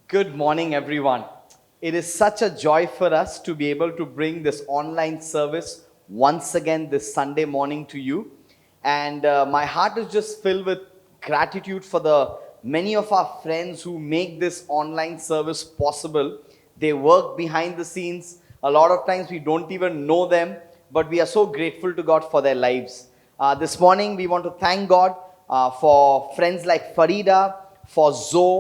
Good morning, everyone. It is such a joy for us to be able to bring this online service once again this Sunday morning to you. And my heart is just filled with gratitude for the many of our friends who make this online service possible. They work behind the scenes. A lot of times we don't even know them, but we are so grateful to God for their lives. This morning we want to thank God for friends like Farida, for Zoe,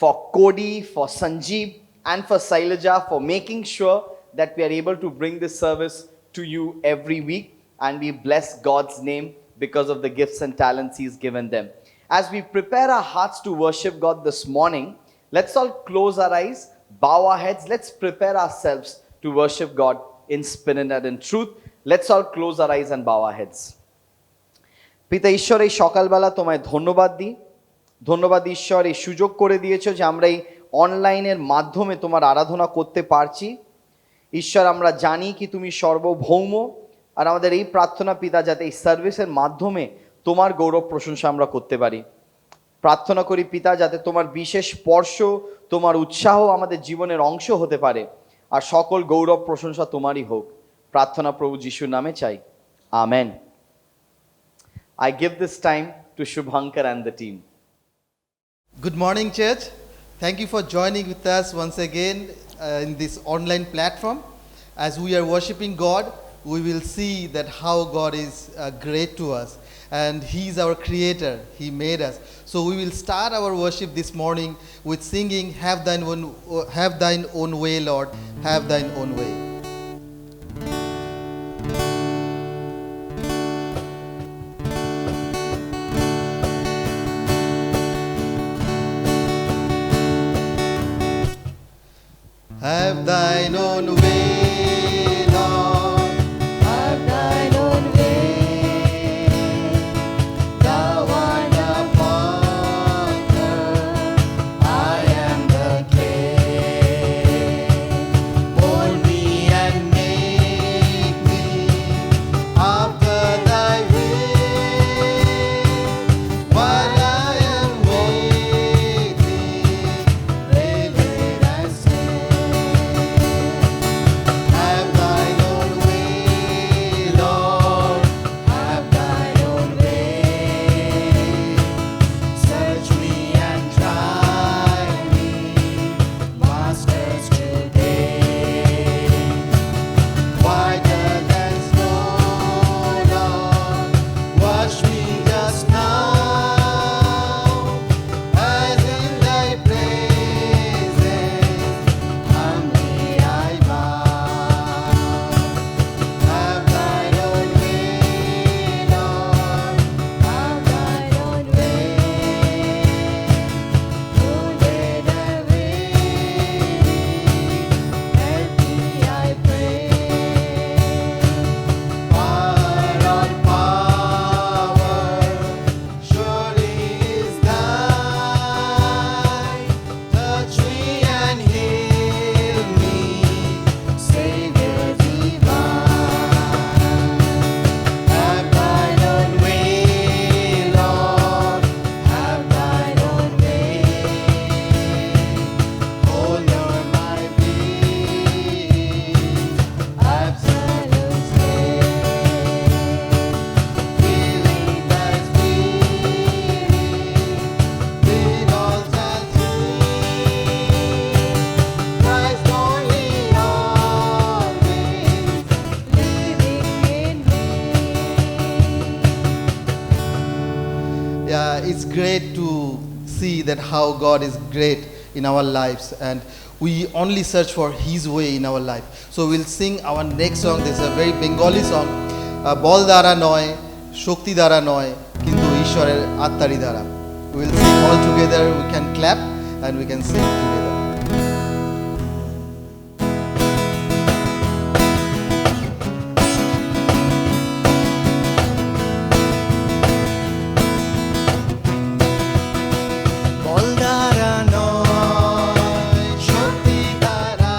for Cody, for Sanjeev, and for Sailaja for making sure that we are able to bring this service to you every week, and we bless God's name because of the gifts and talents He's given them. As we prepare our hearts to worship God this morning, let's all close our eyes, bow our heads, let's prepare ourselves to worship God in spirit and in truth. Let's all close our eyes and bow our heads. পিতা ঈশ্বর, এই সকালবেলা তোমায় ধন্যবাদ দিই। ধন্যবাদ ঈশ্বর, এই সুযোগ করে দিয়েছো যে আমরা এই অনলাইনের মাধ্যমে তোমার আরাধনা করতে পারছি। ঈশ্বর, আমরা জানি কি তুমি সর্বভৌম, আর আমাদের এই প্রার্থনা পিতা যাতে এই সার্ভিসের মাধ্যমে তোমার গৌরব প্রশংসা আমরা করতে পারি। প্রার্থনা করি পিতা যাতে তোমার বিশেষ স্পর্শ, তোমার উৎসাহ আমাদের জীবনের অংশ হতে পারে, আর সকল গৌরব প্রশংসা তোমারই হোক। প্রার্থনা প্রভু যিশুর নামে চাই, amen. I give this time to Shubhankar and the team. Good morning, church. Thank you for joining with us once again in this online platform. As we are worshiping God, we will see that how God is great to us, and He is our creator. He made us. So we will start our worship this morning with singing, have thine own way, Lord, have thine own way. Have thine own way, Lord, have thine own way. Thou art the potter, I am the clay. mold me and make me after thy will. While I am waiting, Where I stand. have thine own way, Lord, Have thine own way. Search me and try me, masters today. whiter than snow, Lord, wash me just now, as in thy praises humbly I bow. Have thine own way, Lord, Have thine own way. Wounded and weary, help me, I pray. power on power surely is thine. Touch me and heal me, Savior divine. have thine own way, Lord, Have thine own way. hold on my being, Absolute stay. feeling thy spirit, lead all shall see, Christ only always. Living in me. Yeah, it's great to see that how God is great in our lives, and we only search for His way in our life. So we'll sing our next song. This is a very Bengali song. বল দ্বারা নয়, শক্তি দ্বারা নয়, কিন্তু ঈশ্বরের আত্মারি দ্বারা. We will sing all together. We can clap and we can sing together. বল দ্বারা নয়, শক্তি দ্বারা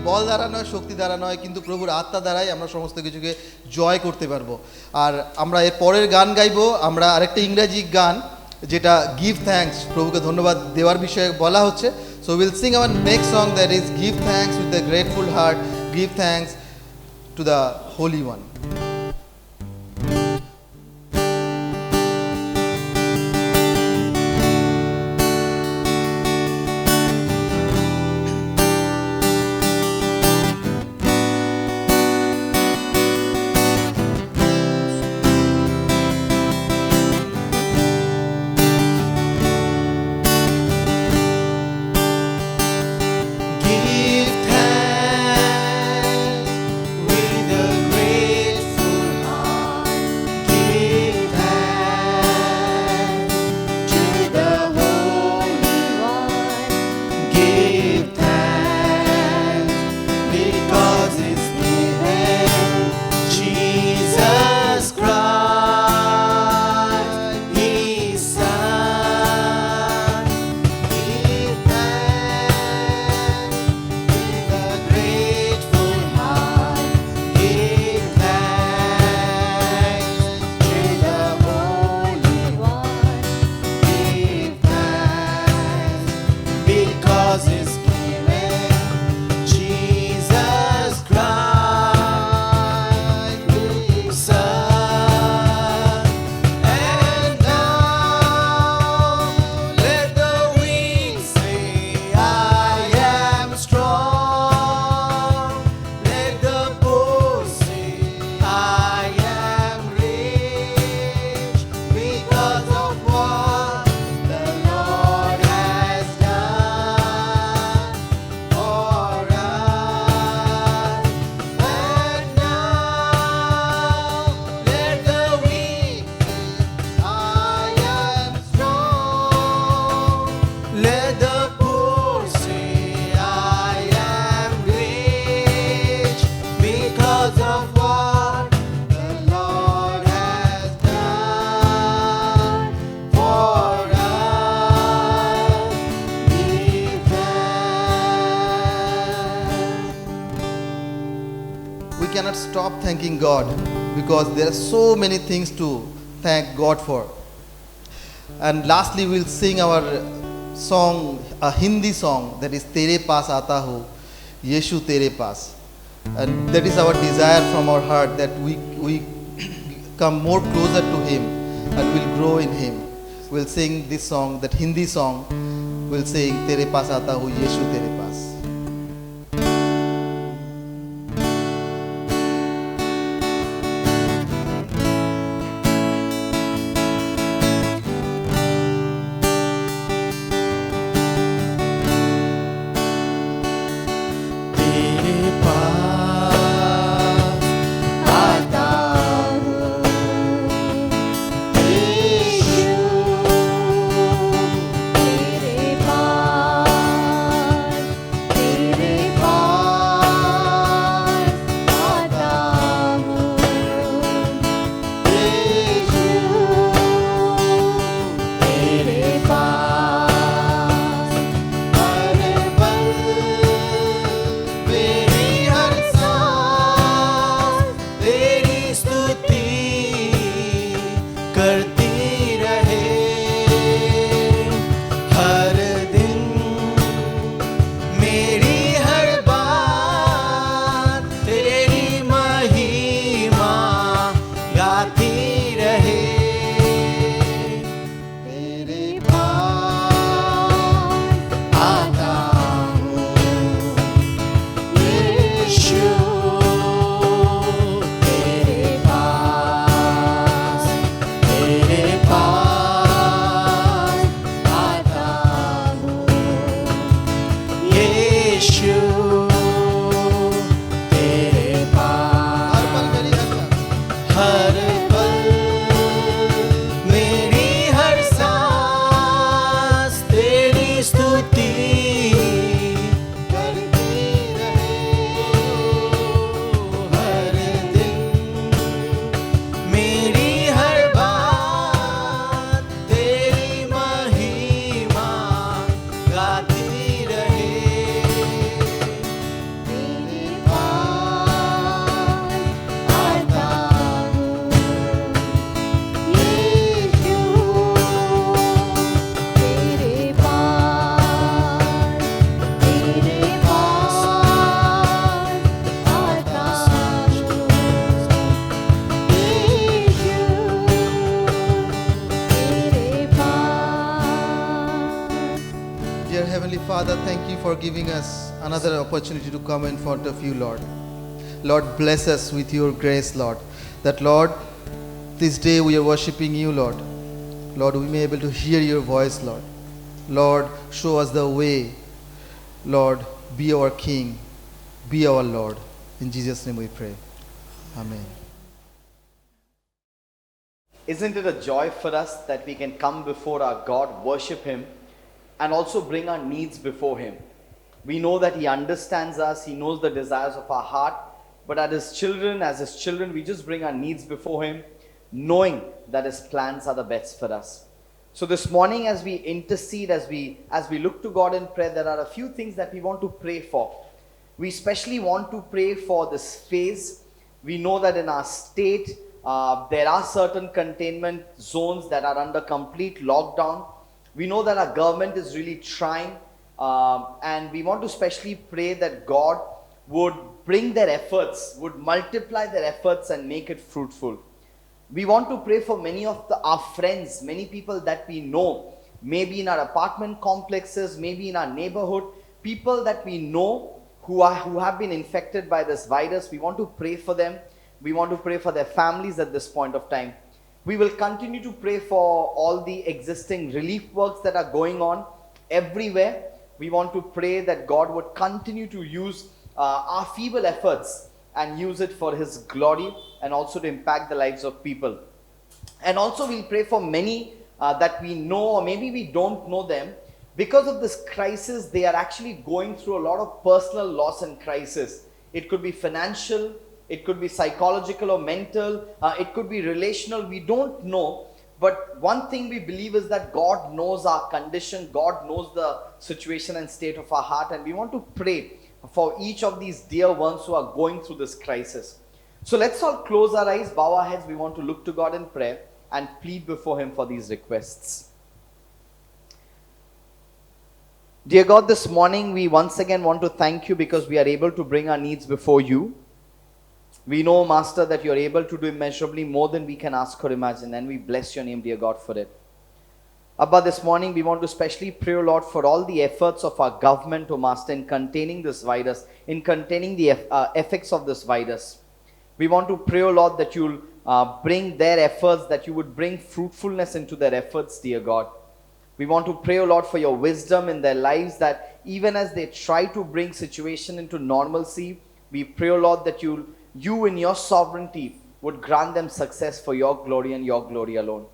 বল দ্বারা নয়, শক্তি দ্বারা নয়, কিন্তু প্রভুর আত্মা দ্বারাই আমরা সমস্ত কিছুকে জয় করতে পারবো। আর আমরা এর পরের গান গাইবো, আমরা আরেকটা ইংরাজি গান যেটা গিভ থ্যাঙ্কস, প্রভুকে ধন্যবাদ দেওয়ার বিষয়ে বলা হচ্ছে। So will sing hour next song that is give thanks with a grateful heart, give thanks to the Holi one. Give thanks with a grateful heart. Give thanks to the Holy One. Give thanks because it's given Jesus Christ, His Son. Give thanks with a grateful heart. Give thanks to the Holy One. Give thanks because it's given Jesus Christ, His Son. And now let the weak say, I am strong. Let the poor say, I am rich because of what the Lord has done for us. And now let the weak say, I am strong. Let the poor say, I am rich because of what the Lord has done for us. Give thanks. We cannot stop thanking God because there are so many things to thank God for. And lastly, we'll sing our song, a Hindi song, that is Tere Paas Aata Hu, Yeshu Tere Paas. And that is our desire from our heart, that we come more closer to Him and will grow in Him. We'll sing this song, that Hindi song, we'll sing Tere Paas Aata Hu, Yeshu Tere Paas. तेरे पास आता हूँ यीशु, तेरे पास Father, thank you for giving us another opportunity to come in front of you, Lord. Lord, bless us with your grace, Lord. That, Lord, this day we are worshiping you, Lord. Lord, we may be able to hear your voice, Lord. Lord, show us the way. Lord, be our King. Be our Lord. In Jesus' name we pray. Amen. Isn't it a joy for us that we can come before our God, worship Him, and also bring our needs before Him? We know that He understands us, He knows the desires of our heart, but as His children, we just bring our needs before Him, knowing that His plans are the best for us. So this morning, as we intercede, as we look to God in prayer, there are a few things that we want to pray for. We especially want to pray for this phase. We know that in our state, there are certain containment zones that are under complete lockdown. We know that our government is really trying, and we want to especially pray that God would bring their efforts, would multiply their efforts and make it fruitful. We want to pray for many of our friends, many people that we know, maybe in our apartment complexes, maybe in our neighborhood, people that we know who have been infected by this virus. We want to pray for them. We want to pray for their families at this point of time. We will continue to pray for all the existing relief works that are going on everywhere. We want to pray that God would continue to use our feeble efforts and use it for His glory and also to impact the lives of people. And also we'll pray for many that we know, or maybe we don't know them. Because of this crisis, they are actually going through a lot of personal loss and crisis. It could be financial, it could be psychological or mental, it could be relational, we don't know. But one thing we believe is that God knows our condition, God knows the situation and state of our heart, and we want to pray for each of these dear ones who are going through this crisis. So let's all close our eyes, bow our heads. We want to look to God in prayer and plead before Him for these requests. Dear God, this morning we once again want to thank You because we are able to bring our needs before You. We know, Master, that You are able to do immeasurably more than we can ask or imagine, and we bless Your name, dear God, for it. Abba, this morning we want to especially pray, O Lord, for all the efforts of our government, O Master, in containing this virus, in containing the effects of this virus. We want to pray, O Lord, that You'll bring their efforts, that You would bring fruitfulness into their efforts, dear God. We want to pray, O Lord, for Your wisdom in their lives, that even as they try to bring situation into normalcy, we pray, O Lord, that You in Your sovereignty would grant them success for Your glory and Your glory alone.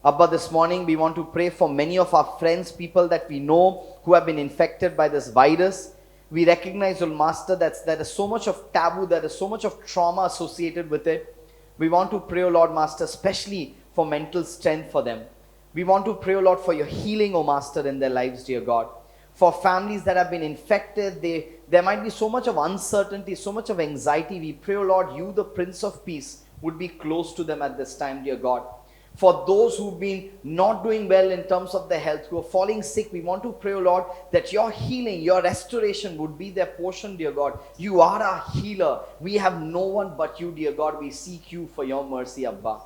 Abba, this morning we want to pray for many of our friends, people that we know who have been infected by this virus. We recognize, O Master, that there is so much of taboo, there is so much of trauma associated with it. We want to pray, O Lord, Master, especially for mental strength for them. We want to pray, O Lord, for Your healing, O Master, in their lives, dear God. For families that have been infected, there might be so much of uncertainty, so much of anxiety. We pray, O Lord, You, the Prince of Peace, would be close to them at this time, dear God. For those who've been not doing well in terms of their health, who are falling sick, we want to pray, O Lord, that Your healing, Your restoration would be their portion, dear God. You are our healer. We have no one but You, dear God. We seek You for Your mercy, Abba.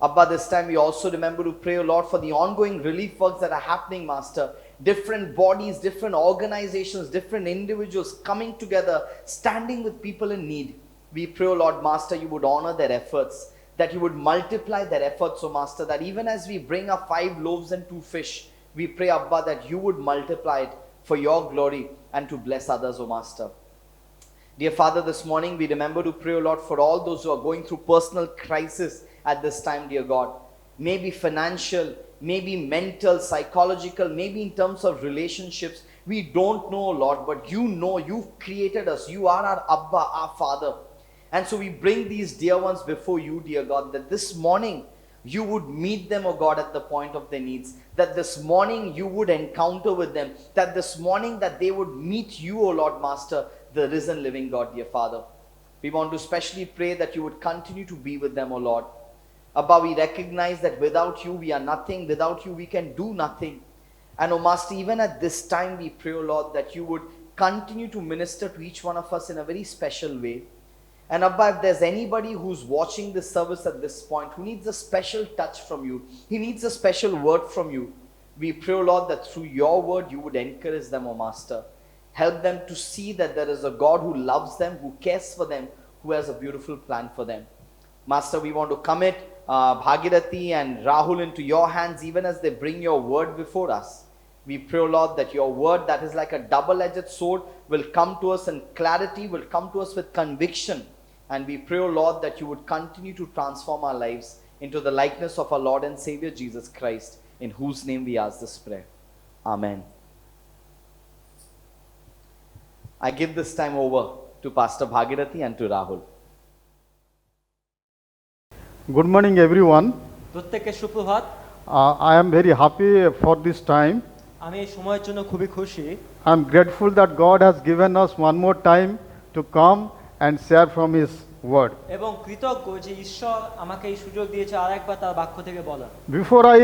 Abba, this time we also remember to pray, O Lord, for the ongoing relief works that are happening, Master. Different bodies, different organizations, different individuals coming together, standing with people in need. We pray, O Lord, Master, You would honor their efforts, that You would multiply their efforts, O Master, that even as we bring our 5 loaves and 2 fish, we pray, Abba, that You would multiply it for Your glory and to bless others, O Master. Dear Father, this morning we remember to pray, O Lord, for all those who are going through personal crisis at this time, dear God. Maybe financial, maybe mental, psychological, maybe in terms of relationships. We don't know, Lord, but You know, You've created us. You are our Abba, our Father. And so we bring these dear ones before You, dear God, that this morning You would meet them, O God, at the point of their needs. That this morning You would encounter with them. That this morning that they would meet You, O Lord Master, the risen living God, dear Father. We want to especially pray that You would continue to be with them, O Lord. Abba, we recognize that without You we are nothing. Without You we can do nothing. And O Master, even at this time we pray, O Lord, that You would continue to minister to each one of us in a very special way. And Abba, if there's anybody who's watching this service at this point, who needs a special touch from You, he needs a special word from You, We pray, O Lord, that through your word you would encourage them, O Master. Help them to see that there is a God who loves them, who cares for them, who has a beautiful plan for them. Master, we want to commit Bhagirathi and Rahul into your hands even as they bring your word before us. We pray, O Lord, that your word that is like a double-edged sword will come to us in clarity, will come to us with conviction. And we pray, O Lord, that you would continue to transform our lives into the likeness of our Lord and Savior Jesus Christ, in whose name we ask this prayer. Amen. I give this time over to Pastor Bhagirathi and to Rahul. Good morning, everyone. প্রত্যেককে সুপ্রভাত। I am very happy for this time. আমি এই সময়ের জন্য খুবই খুশি। I am grateful that God has given us one more time to come and share from His Word. এবং কৃতজ্ঞ যে ঈশ্বর আমাকে এই সুযোগ দিয়েছে আরেকবার তার বাক্য থেকে বলার। Before I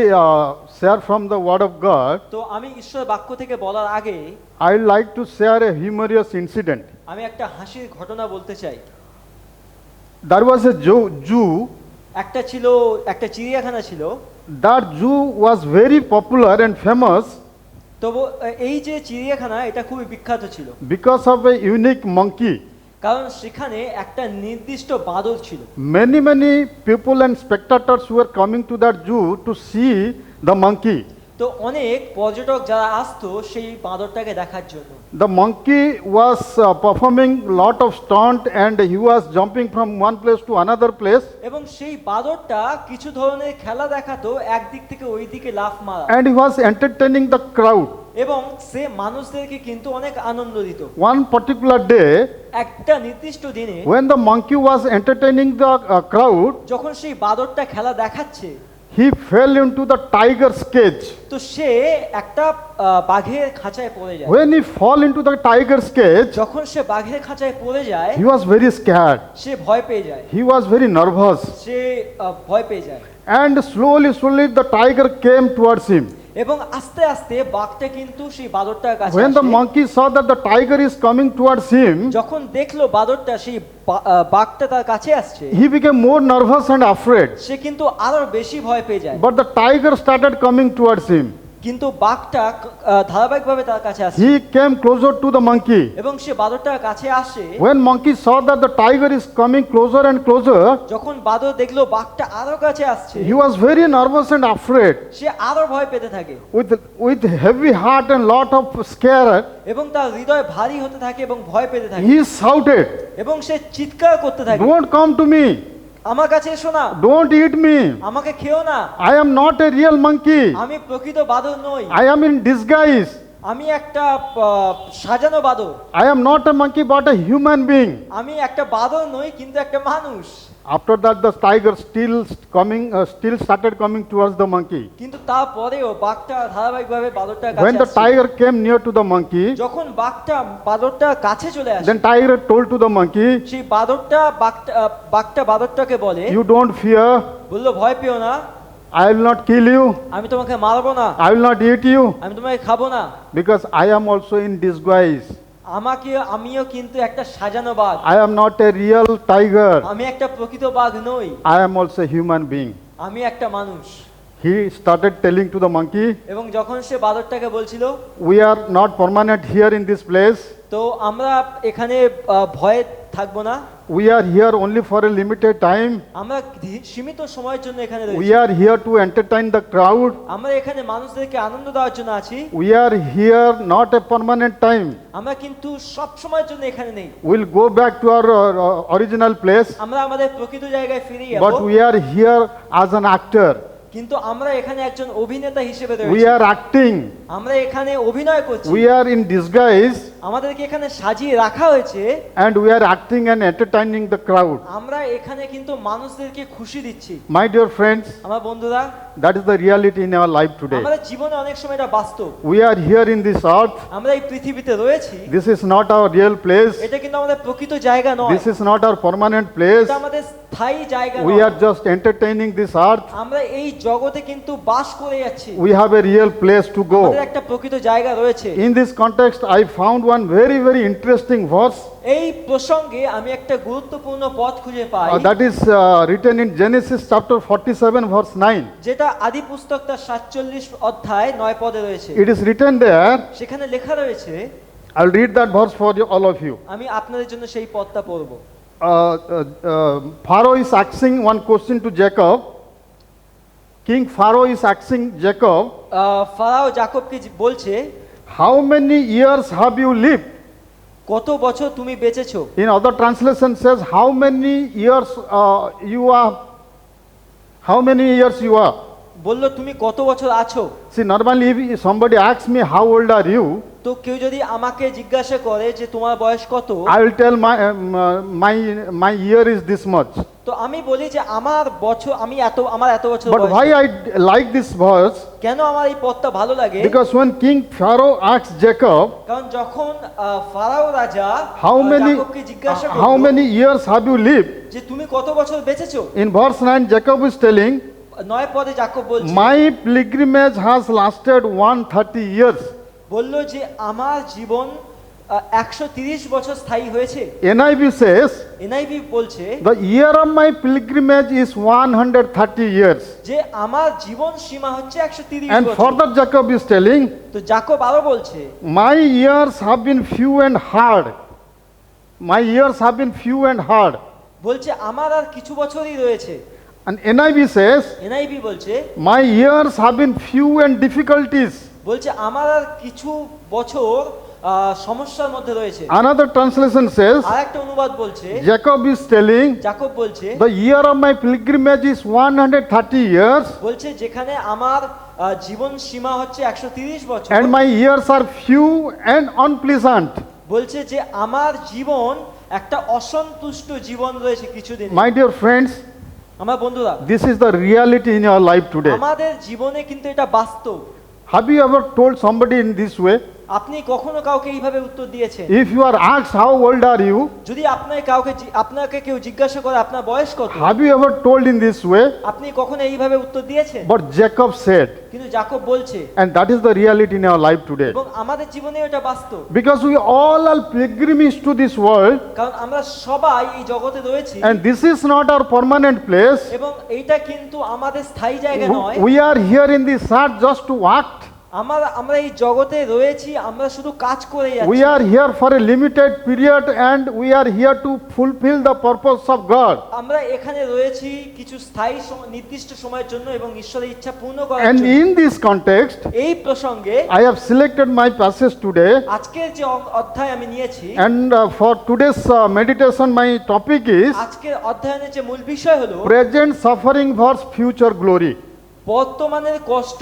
share from the Word of God, তো আমি ঈশ্বরের বাক্য থেকে বলার আগে I would like to share a humorous incident. আমি একটা হাসির ঘটনা বলতে চাই। There was a Jew. একটা চিড়িয়াখানা ছিল। That Jew was very popular and famous তবু এই যে চিড়িয়াখানা এটা খুবই বিখ্যাত ছিল because of a unique monkey. কারণ সেখানে একটা নির্দিষ্ট বাদর ছিল। Many people and spectators were coming to that Jew to see the monkey. তো অনেক পর্যটক যারা আসতো সেই বাঁদরটাকে দেখার জন্য। The monkey was performing lot of stunt and he was jumping from one place to another place, এবং সেই বাঁদরটা কিছু ধরনের খেলা দেখাতো, একদিক থেকে ওই দিকে লাফ মারা, and he was entertaining the crowd. এবং সে মানুষদেরকে কিন্তু অনেক আনন্দ দিত। One particular day, একটা নির্দিষ্ট দিনে when the monkey was entertaining the crowd, যখন সেই বাঁদরটা খেলা দেখাচ্ছে, he fell into the tiger's cage. তো সে একটা বাঘের খাঁচায় পড়ে যায়। When he fall into the tiger's cage, যখন সে বাঘের খাঁচায় পড়ে যায়, he was very scared. সে ভয় পেয়ে যায়। He was very nervous, সে ভয় পেয়ে যায় and slowly the tiger came towards him. এবং আস্তে আস্তে বাঘটা কিন্তু সেই বাঁদরটার কাছে When the আসে। monkey saw that the tiger is coming towards him, যখন দেখলো বাঁদরটা সেই বাঘটা তার কাছে আসছে, he became more nervous and afraid. সে কিন্তু আরো বেশি ভয় পেয়ে যায়। But the tiger started coming towards him. কিন্তু বাঘটা ধারাবাহিকভাবে তার কাছে আসে He came closer to the monkey. এবং সে বাঁদরটার কাছে আসে। When monkey saw that the tiger is coming closer and closer, যখন বাঁদর দেখলো বাঘটা আরো কাছে আসছে, he was very nervous and afraid. সে আরো ভয় পেতে থাকে With heavy heart and lot of scare, এবং তার হৃদয় ভারী হতে থাকে এবং ভয় পেতে থাকে he shouted, এবং সে চিৎকার করতে থাকে, "Don't come to me. আমার কাছে এসো না, Don't eat me. আমাকে খেও না, I am not a real monkey. আমি প্রকৃত বাঁদর নই, I am in disguise. আমি একটা সাজানো বাঁদর, I am not a monkey but a human being." আমি একটা বাঁদর নই কিন্তু একটা মানুষ। After that, the tiger still started coming towards the monkey. কিন্তু তারপরেও বাঘটা ধারাবাহিকভাবে বাঁদরটার When কাছে the আসছে। tiger came near to the monkey, যখন বাঘটা বাঁদরটার কাছে চলে আসে, then tiger told to the monkey, সেই বাঘটা বাঁদরটাকে বলে, "You don't fear. বললো ভয় পেও না, I will not kill you. আমি তোমাকে মারবো না, I will not eat you আমি তোমাকে খাবো না, because I am also in disguise. আমিও কিন্তু একটা সাজানো বাঘ, I am not a real tiger. আমি একটা প্রকৃত বাঘ নই, I am also a human being." আমি একটা মানুষ। He started telling to the monkey, এবং যখন সে বাঁদরটাকে বলছিল, "We are not permanent here in this place. তো আমরা এখানে ভয়ে থাকবো না, We are here only for a limited time. আমরা সীমিত সময়ের জন্য এখানে We রয়েছি, are here to entertain the crowd. আমরা এখানে মানুষদেরকে আনন্দ দেওয়ার জন্য আছি, We are here not a permanent time. আমরা কিন্তু সব সময়ের জন্য এখানে নেই, We'll go back to our original place, আমরা আমাদের প্রকৃত জায়গায় ফিরে যাব, but we are here as an actor. কিন্তু আমরা এখানে একজন অভিনেতা হিসেবে We রয়েছি, are acting. আমরা এখানে অভিনয় করছি, We are in disguise, আমাদেরকে এখানে সাজিয়ে রাখা হয়েছে, and we are acting and entertaining the crowd. আমরা এখানে কিন্তু মানুষদেরকে খুশি দিচ্ছি। My dear friends, আমার বন্ধুরা, that is the reality in our life today. আমাদের জীবনে অনেক সময় এটা বাস্তব, We are here in this earth. আমরা এই পৃথিবীতে রয়েছি, This is not our real place. এটা কিন্তু আমাদের প্রকৃত জায়গা নয়, This is not our permanent place. এটা আমাদের স্থায়ী জায়গা We নয়, are just entertaining this earth. আমরা এই জগতে কিন্তু বাস করে যাচ্ছি, We have a real place to আমাদের go. একটা প্রকৃত জায়গা রয়েছে। In this context, I found one very, very interesting verse এই প্রসঙ্গে আমি একটা গুরুত্বপূর্ণ পথ খুঁজে পাই, that is written in Genesis chapter 47, verse 9. যেটা আদি পুস্তক তার 47 অধ্যায় 9 পদে রয়েছে। It is written there. সেখানে লেখা রয়েছে, I'll read that verse for all of you. আমি আপনাদের জন্য সেই পদটা পড়ব। Pharaoh is asking one question to Jacob. King Pharaoh is asking Jacob, Pharaoh যাকবকে বলছে, how many years have you lived? কত বছর তুমি বেঁচেছো? In other translation says, how many years you are? How many years you are? বলল তুমি কত বছর আছো? See, normally if somebody asks me, how old are you? তো কেউ যদি আমাকে জিজ্ঞাসা করে যে তোমার বয়স কত, I will tell my year is this much. তো আমি বলি যে আমার এত বছর But বয়স। why I like this verse? কেন আমার এই পদটা ভালো লাগে? Because when King Pharaoh asked Jacob, কারণ যখন ফারাও রাজা যাকবকে জিজ্ঞাসা how করলো many years have you lived? যে তুমি কত বছর বেঁচেছো, In verse 9, Jacob is telling, 9 পদে যাকব বলছে, my pilgrimage has lasted 130 years. বলল যে আমার জীবন 130 বছর স্থায়ী হয়েছে। NIV says, এনআইভি বলছে the year of my pilgrimage is 130 years. যে আমার জীবন সীমা হচ্ছে 130 And বছর। further Jacob is telling, তো যাকব আরো বলছে, my years have been few and hard. My years have been few and hard. বলছে আমার আর কিছু বছরই রয়েছে। And NIV says, এনআইভি বলছে my years have been few and difficulties. বলছে আমার আর কিছু বছর সমস্যার মধ্যে রয়েছে। Another translation says, আর একটা অনুবাদ বলছে, Jacob is telling, যাকব বলছে the year of my pilgrimage is 130 years, বলছে যেখানে আমার জীবন সীমা হচ্ছে 130 বছর, and my years are few and unpleasant. বলছে যে আমার জীবন একটা অসন্তুষ্ট জীবন রয়েছে কিছুদিন। My dear friends, আমার বন্ধুরা, this is the reality in your life today. আমাদের জীবনে কিন্তু এটা বাস্তব। Have you ever told somebody in this way? আপনি কখনো কাউকে এইভাবে উত্তর দিয়েছেন? If you are asked, how old are you? যদি আপনাকে কেউ জিজ্ঞাসা করে আপনার বয়স কত, Have you ever told in this way? আপনি কখনো এইভাবে উত্তর দিয়েছেন? But Jacob said, কিন্তু যাকব বলছে, and that is the reality in our life today. এবং আমাদের জীবনে এটা বাস্তব। Because we all are pilgrims to this world, কারণ আমরা সবাই এই জগতে রয়েছি, and this is not our permanent place. এবং এইটা কিন্তু আমাদের স্থায়ী জায়গা নয়। We are here in this earth just to act. আমরা এই জগতে রয়েছি, আমরা শুধু কাজ করে We যাচ্ছি। are here for a limited period, and we are here to fulfill the purpose of God. আমরা এখানে রয়েছি কিছু স্থায়ী নির্দিষ্ট সময়ের জন্য এবং ঈশ্বরের ইচ্ছা পূর্ণ করার And জন্য। in this context, এই প্রসঙ্গে I have selected my passage today, আজকের যে অধ্যায় আমি নিয়েছি, and for today's meditation, my topic is আজকের অধ্যয়নের যে মূল বিষয় হলো present suffering versus future glory. বর্তমানের কষ্ট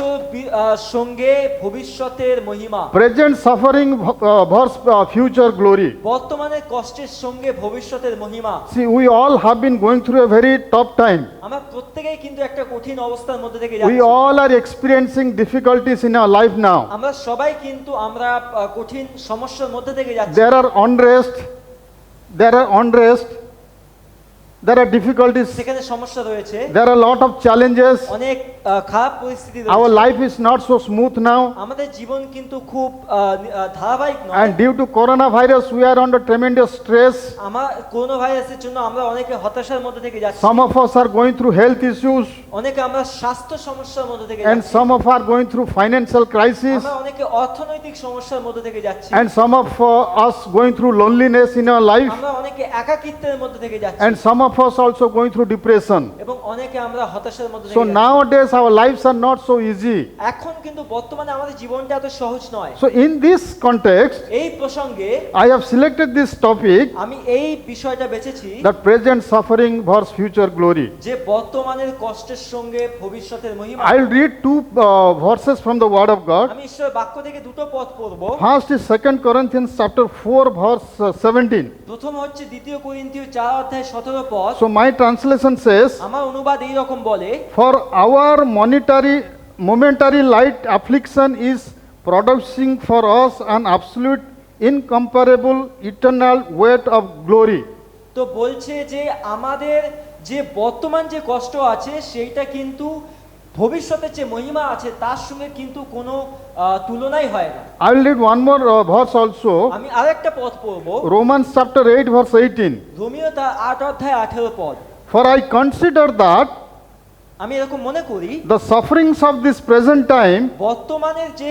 সঙ্গে ভবিষ্যতের মহিমা। Present suffering versus future glory. বর্তমানের কষ্টের সঙ্গে ভবিষ্যতের মহিমা। See, we all have been going through a very tough time. আমরা প্রত্যেকেই কিন্তু একটা কঠিন অবস্থার মধ্যে থেকে We যাচ্ছি। all are experiencing difficulties in our life now. আমরা সবাই কিন্তু কঠিন সমস্যার মধ্যে থেকে যাচ্ছি। There are unrest, there are difficulties, সেখানে সমস্যা রয়েছে, there are a lot of challenges. অনেক খারাপ পরিস্থিতি Our রয়েছে। life is not so smooth now, আমাদের জীবন কিন্তু খুব ধারাবাহিক নয়। and due to coronavirus, we are under tremendous stress. Corona ভাইরাসের জন্য আমরা অনেকে হতাশার মধ্যে থেকে যাচ্ছি। Some of us are going through health issues, অনেকে আমরা স্বাস্থ্য সমস্যার মধ্যে থেকে and যাচ্ছি। some of us are going through financial crisis, আমরা অনেকে অর্থনৈতিক সমস্যার মধ্যে থেকে যাচ্ছি। and some of us going through loneliness in our life, আমরা অনেকে একাকিত্বের মধ্যে থেকে যাচ্ছি, and some of us also going through depression. এবং অনেকে আমরা হতাশার মধ্যে So থেকে যাচ্ছি। nowadays our lives are not so easy. এখন কিন্তু বর্তমানে আমাদের জীবনটা এত সহজ নয়। So in this context, এই প্রসঙ্গে I have selected this topic, আমি এই বিষয়টা বেছেছি that present suffering versus future glory. যে বর্তমানের কষ্টের সঙ্গে ভবিষ্যতের মহিমা। I'll read two verses from the Word of God. আমি ঈশ্বরের বাক্য থেকে দুটো পদ পড়ব। First is 2 Corinthians chapter 4 verse 17. প্রথম হচ্ছে 2 কোরিন্থীয় 4 অধ্যায় 17 পদ। So my translation says, আমার অনুবাদ এই রকম বলে, for our momentary light affliction is producing for us an absolute incomparable eternal weight of glory. তো বলছে যে আমাদের যে বর্তমান যে কষ্ট আছে সেইটা কিন্তু ভবিষ্যতের যে মহিমা আছে তার সঙ্গে কিন্তু কোনো তুলনাই হয় না। I will read one more verse also. আমি আরেকটা পদ পড়বো, Romans chapter 8 verse 18. রোমিও তার 8 অধ্যায় 18 পদ। For I consider that আমি এরকম মনে করি the sufferings of this present time বর্তমানের যে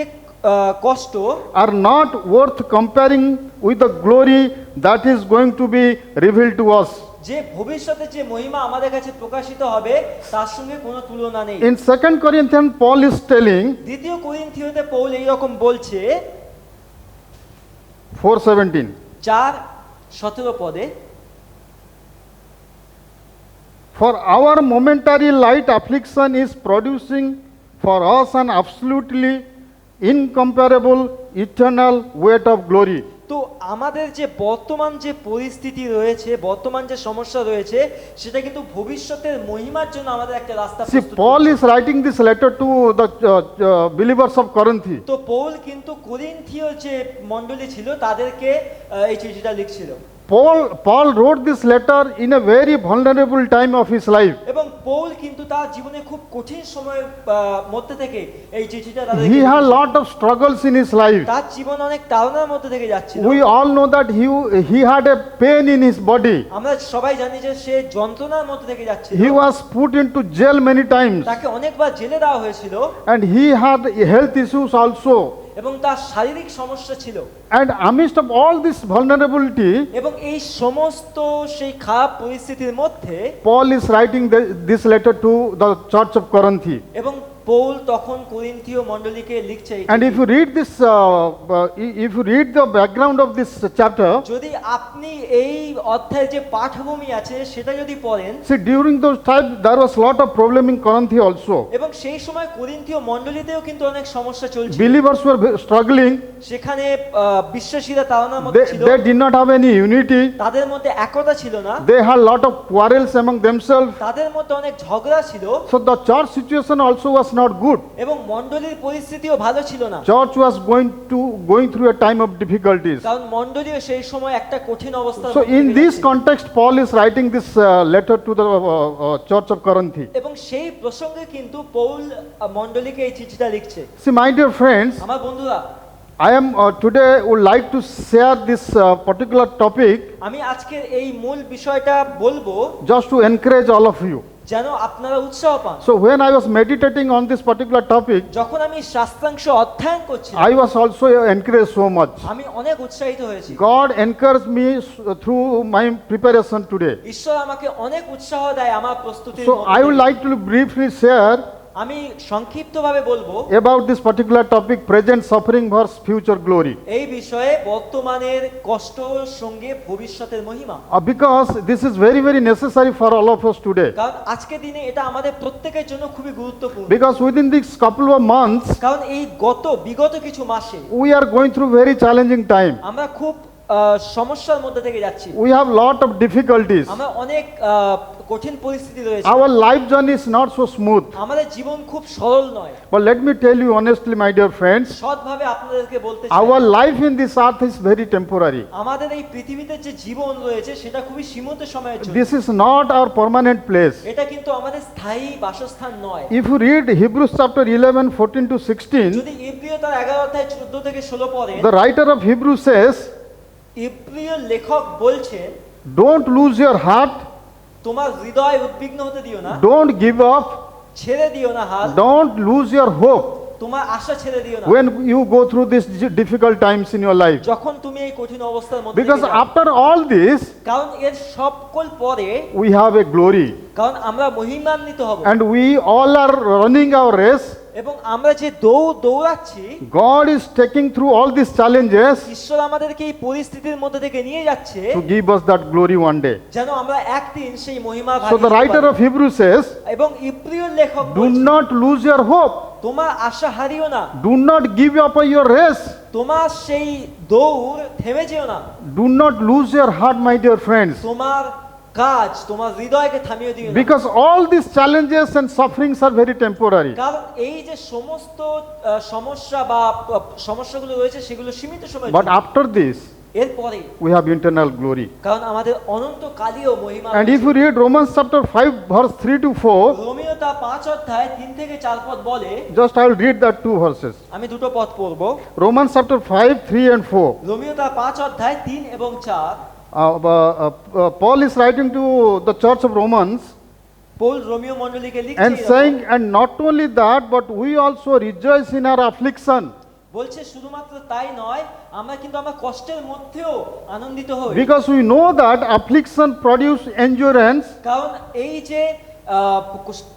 কষ্ট are not worth comparing with the glory that is going to be revealed to us. যে ভবিষ্যতে যে মহিমা আমাদের কাছে প্রকাশিত হবে তার সঙ্গে কোনো তুলনা নেই। In 2 Corinthians, Paul is telling, দ্বিতীয় কোরিন্থীয়তে পৌল এইরকম বলছে 4:17, 4:17 পদে, for our momentary light affliction is producing for us an absolutely incomparable eternal weight of glory. তো আমাদের যে বর্তমান যে পরিস্থিতি রয়েছে, বর্তমান যে সমস্যা রয়েছে, সেটা কিন্তু ভবিষ্যতের মহিমার জন্য আমাদের একটা রাস্তা See, প্রস্তুত Paul করছে। is writing this letter to the believers of Corinth. তো পৌল কিন্তু কোরিন্থীয় যে মণ্ডলী ছিল তাদেরকে এই চিঠিটা লিখছিল। Paul wrote this letter in a very vulnerable time of his life. এবং পৌল কিন্তু তার জীবনে খুব কঠিন সময়ের মধ্যে থেকে এই চিঠিটা তাদেরকে He had লিখেছিল। lot of struggles in his life. তার জীবন অনেক তাড়নার মধ্যে থেকে যাচ্ছিল। We all know that he had a pain in his body. আমরা সবাই জানি যে সে যন্ত্রণার মধ্যে থেকে যাচ্ছিল। He was put into jail many times, তাকে অনেকবার জেলে দেওয়া হয়েছিল and he had health issues also. এবং তার শারীরিক সমস্যা ছিল। And amidst of all this vulnerability, এবং এই সমস্ত সেই খারাপ পরিস্থিতির মধ্যে Paul is writing this letter to the church of Corinth. এবং পৌল তখন কোরিন্থীয় মণ্ডলীকে লিখছে এই And if চিঠি। you read this, if you read the background of this chapter, যদি আপনি এই অধ্যায়ের যে পাঠভূমি আছে সেটা যদি পড়েন, see, during those times there was lot of problem in Corinth also. এবং সেই সময় কোরিন্থীয় মণ্ডলীতেও কিন্তু অনেক সমস্যা চলছিল। Believers were struggling. সেখানে বিশ্বাসীরা তাড়নার মধ্যে ছিল, They did not have any unity. তাদের মধ্যে একতা ছিল না, They had lot of quarrels among themselves. তাদের মধ্যে অনেক ঝগড়া ছিল, So the church situation also was not good. এবং মণ্ডলীর পরিস্থিতিও ভালো ছিল না, Church was going through a time of difficulties. কারণ মণ্ডলীও সেই সময় একটা কঠিন অবস্থা। So in this context, Paul is writing this letter to the church of Corinth. এবং সেই প্রসঙ্গে কিন্তু পৌল মণ্ডলীকে এই চিঠিটা লিখছে। See, my dear friends, আমার বন্ধুরা, I am today would like to share this particular topic আমি আজকের এই মূল বিষয়টা বলবো just to encourage all of you. যেন আপনারা উৎসাহ পান। So when I was meditating on this particular topic, যখন আমি শাস্ত্রাংশ অধ্যয়ন করছি I was also encouraged so much. আমি অনেক উৎসাহিত হয়েছি। God encouraged me through my preparation today. ঈশ্বর আমাকে অনেক উৎসাহ দেয় আমার প্রস্তুতির So মধ্যে I would থেকে। like to briefly share আমি সংক্ষিপ্তভাবে বলবো about this particular topic, present suffering versus future glory. এই বিষয়ে বর্তমানের কষ্টর সঙ্গে ভবিষ্যতের মহিমা, Because this is very, very necessary for all of us today. কারণ আজকের দিনে এটা আমাদের প্রত্যেকের জন্য খুবই গুরুত্বপূর্ণ। Because within these couple of months, কারণ এই বিগত কিছু মাসে we are going through very challenging time. আমরা খুব সমস্যার মধ্যে থেকে যাচ্ছি, We have lot of difficulties. আমরা অনেক কঠিন পরিস্থিতি রয়েছে, Our life journey is not so smooth. আমাদের জীবন খুব সরল নয়। But let me tell you honestly, my dear friends, সৎভাবে আপনাদেরকে বলতে our চাই, life in this earth is very temporary. আমাদের এই পৃথিবীতে যে জীবন রয়েছে সেটা খুবই সীমিত সময়ের জন্য। This is not our permanent place. এটা কিন্তু আমাদের স্থায়ী বাসস্থান নয়। If you read Hebrews chapter 11, 14 to 16, যদি ইব্রিয় তার 11 অধ্যায় 14 থেকে 16 পড়েন, the writer of Hebrews says, ইব্রিয় লেখক বলছেন, don't lose your heart, তোমার হৃদয় উদ্বিগ্ন হতে দিও না, don't give up, ছেড়ে দিও না হাল, don't lose your hope তোমার আশা ছেড়ে দিও না when you go through these difficult times in your life. যখন তুমি এই কঠিন অবস্থার মধ্যে Because দিয়ে যাও। after all this, কারণ এর সকল পরে we have a glory. কারণ আমরা মহিমান্বিত হব, And we all are running our race. এবং আমরা যে দৌড়াচ্ছি, God is taking through all these challenges ঈশ্বর আমাদেরকে এই পরিস্থিতির মধ্যে থেকে নিয়ে যাচ্ছে to give us that glory one day. যেন আমরা একদিন সেই মহিমা So the writer of Hebrews says, এবং ইব্রিয় লেখক do বলছেন, not lose your hope. তোমার আশা হারিও না, Do not give up on your race. তোমার সেই দৌড় থেমে যেও না, Do not lose your heart, my dear friends. তোমার কাজ তোমার হৃদয়কে থামিয়ে দিও না। Because all these challenges and sufferings are very temporary. কারণ এই যে সমস্ত সমস্যা বা সমস্যাগুলো রয়েছে সেগুলো সীমিত সময়ের But জন্য। after this, এরপরে we have eternal glory. কারণ আমাদের অনন্তকালীয় মহিমা And if রয়েছে। you read Romans chapter 5, verse 3 to 4, রোমীয় তার 5 অধ্যায় 3 থেকে 4 পদ বলে, just I will read that two verses. আমি দুটো পদ পড়ব। Romans chapter 5, 3 and 4. রোমীয় তার 5 অধ্যায় 3 এবং 4। Paul is writing to the church of Romans Paul রোমীয় মণ্ডলীকে লিখছে and এরকম, saying, and not only that, but we also rejoice in our affliction, বলছে শুধুমাত্র তাই নয়, আমরা কিন্তু আমার কষ্টের মধ্যেও আনন্দিত হই, because we know that affliction produce endurance, কারণ এই যে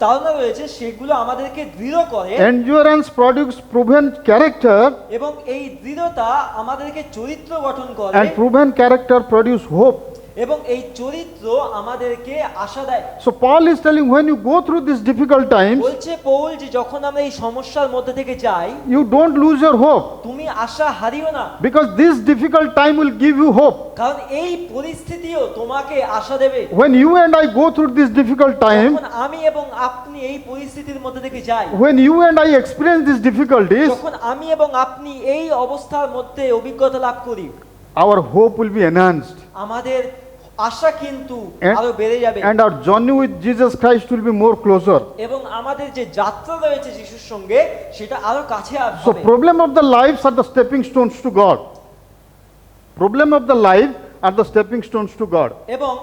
তাড়না রয়েছে সেগুলো আমাদেরকে দৃঢ় করে, endurance produce proven character, এবং এই দৃঢ়তা আমাদেরকে চরিত্র গঠন করে, and proven character produce hope. এবং এই চরিত্র আমাদেরকে আশা দেয়। So Paul is telling, when you go through these difficult times, বলছে পৌল যে যখন আমরা এই সমস্যার মধ্যে থেকে যাই, you don't lose your hope, তুমি আশা হারিও না, because this difficult time will give you hope. কারণ এই পরিস্থিতিও তোমাকে আশা দেবে। When you and I go through this difficult time, যখন আমি এবং আপনি এই পরিস্থিতির মধ্যে থেকে যাই, when you and I experience these difficulties, যখন আমি এবং আপনি এই অবস্থার মধ্যে অভিজ্ঞতা লাভ করি, our hope will be enhanced, আমাদের আশা কিন্তু And- আরো বেড়ে যাবে, and our journey with Jesus Christ will be more closer. এবং আমাদের যে যাত্রা রয়েছে যিশুর সঙ্গে সেটা আরো কাছে So আসবে। problem of the lives are the stepping stones to God. Problem of the life are the stepping stones to God. এবং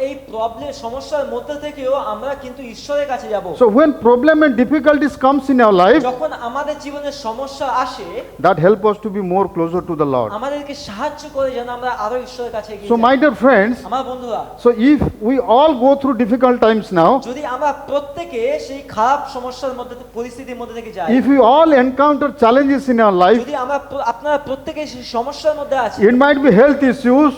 এই প্রবলেম সমস্যার মধ্যে থেকেও আমরা কিন্তু ঈশ্বরের কাছে যাব। So when problem and difficulties comes in our life, যখন আমাদের জীবনে সমস্যা আসে, that help us to be more closer to the Lord. আমাদেরকে সাহায্য করে যেন আমরা আরো ঈশ্বরের কাছে এগিয়ে So যাই। my dear friends, আমার বন্ধুরা, so if we all go through difficult times now, যদি আমরা প্রত্যেকে সেই খারাপ সমস্যার মধ্যে পরিস্থিতির মধ্যে থেকে যাই, if we all encounter challenges in our life, যদি আমরা আপনারা প্রত্যেকে সেই সমস্যার মধ্যে আছি, it might be health issues,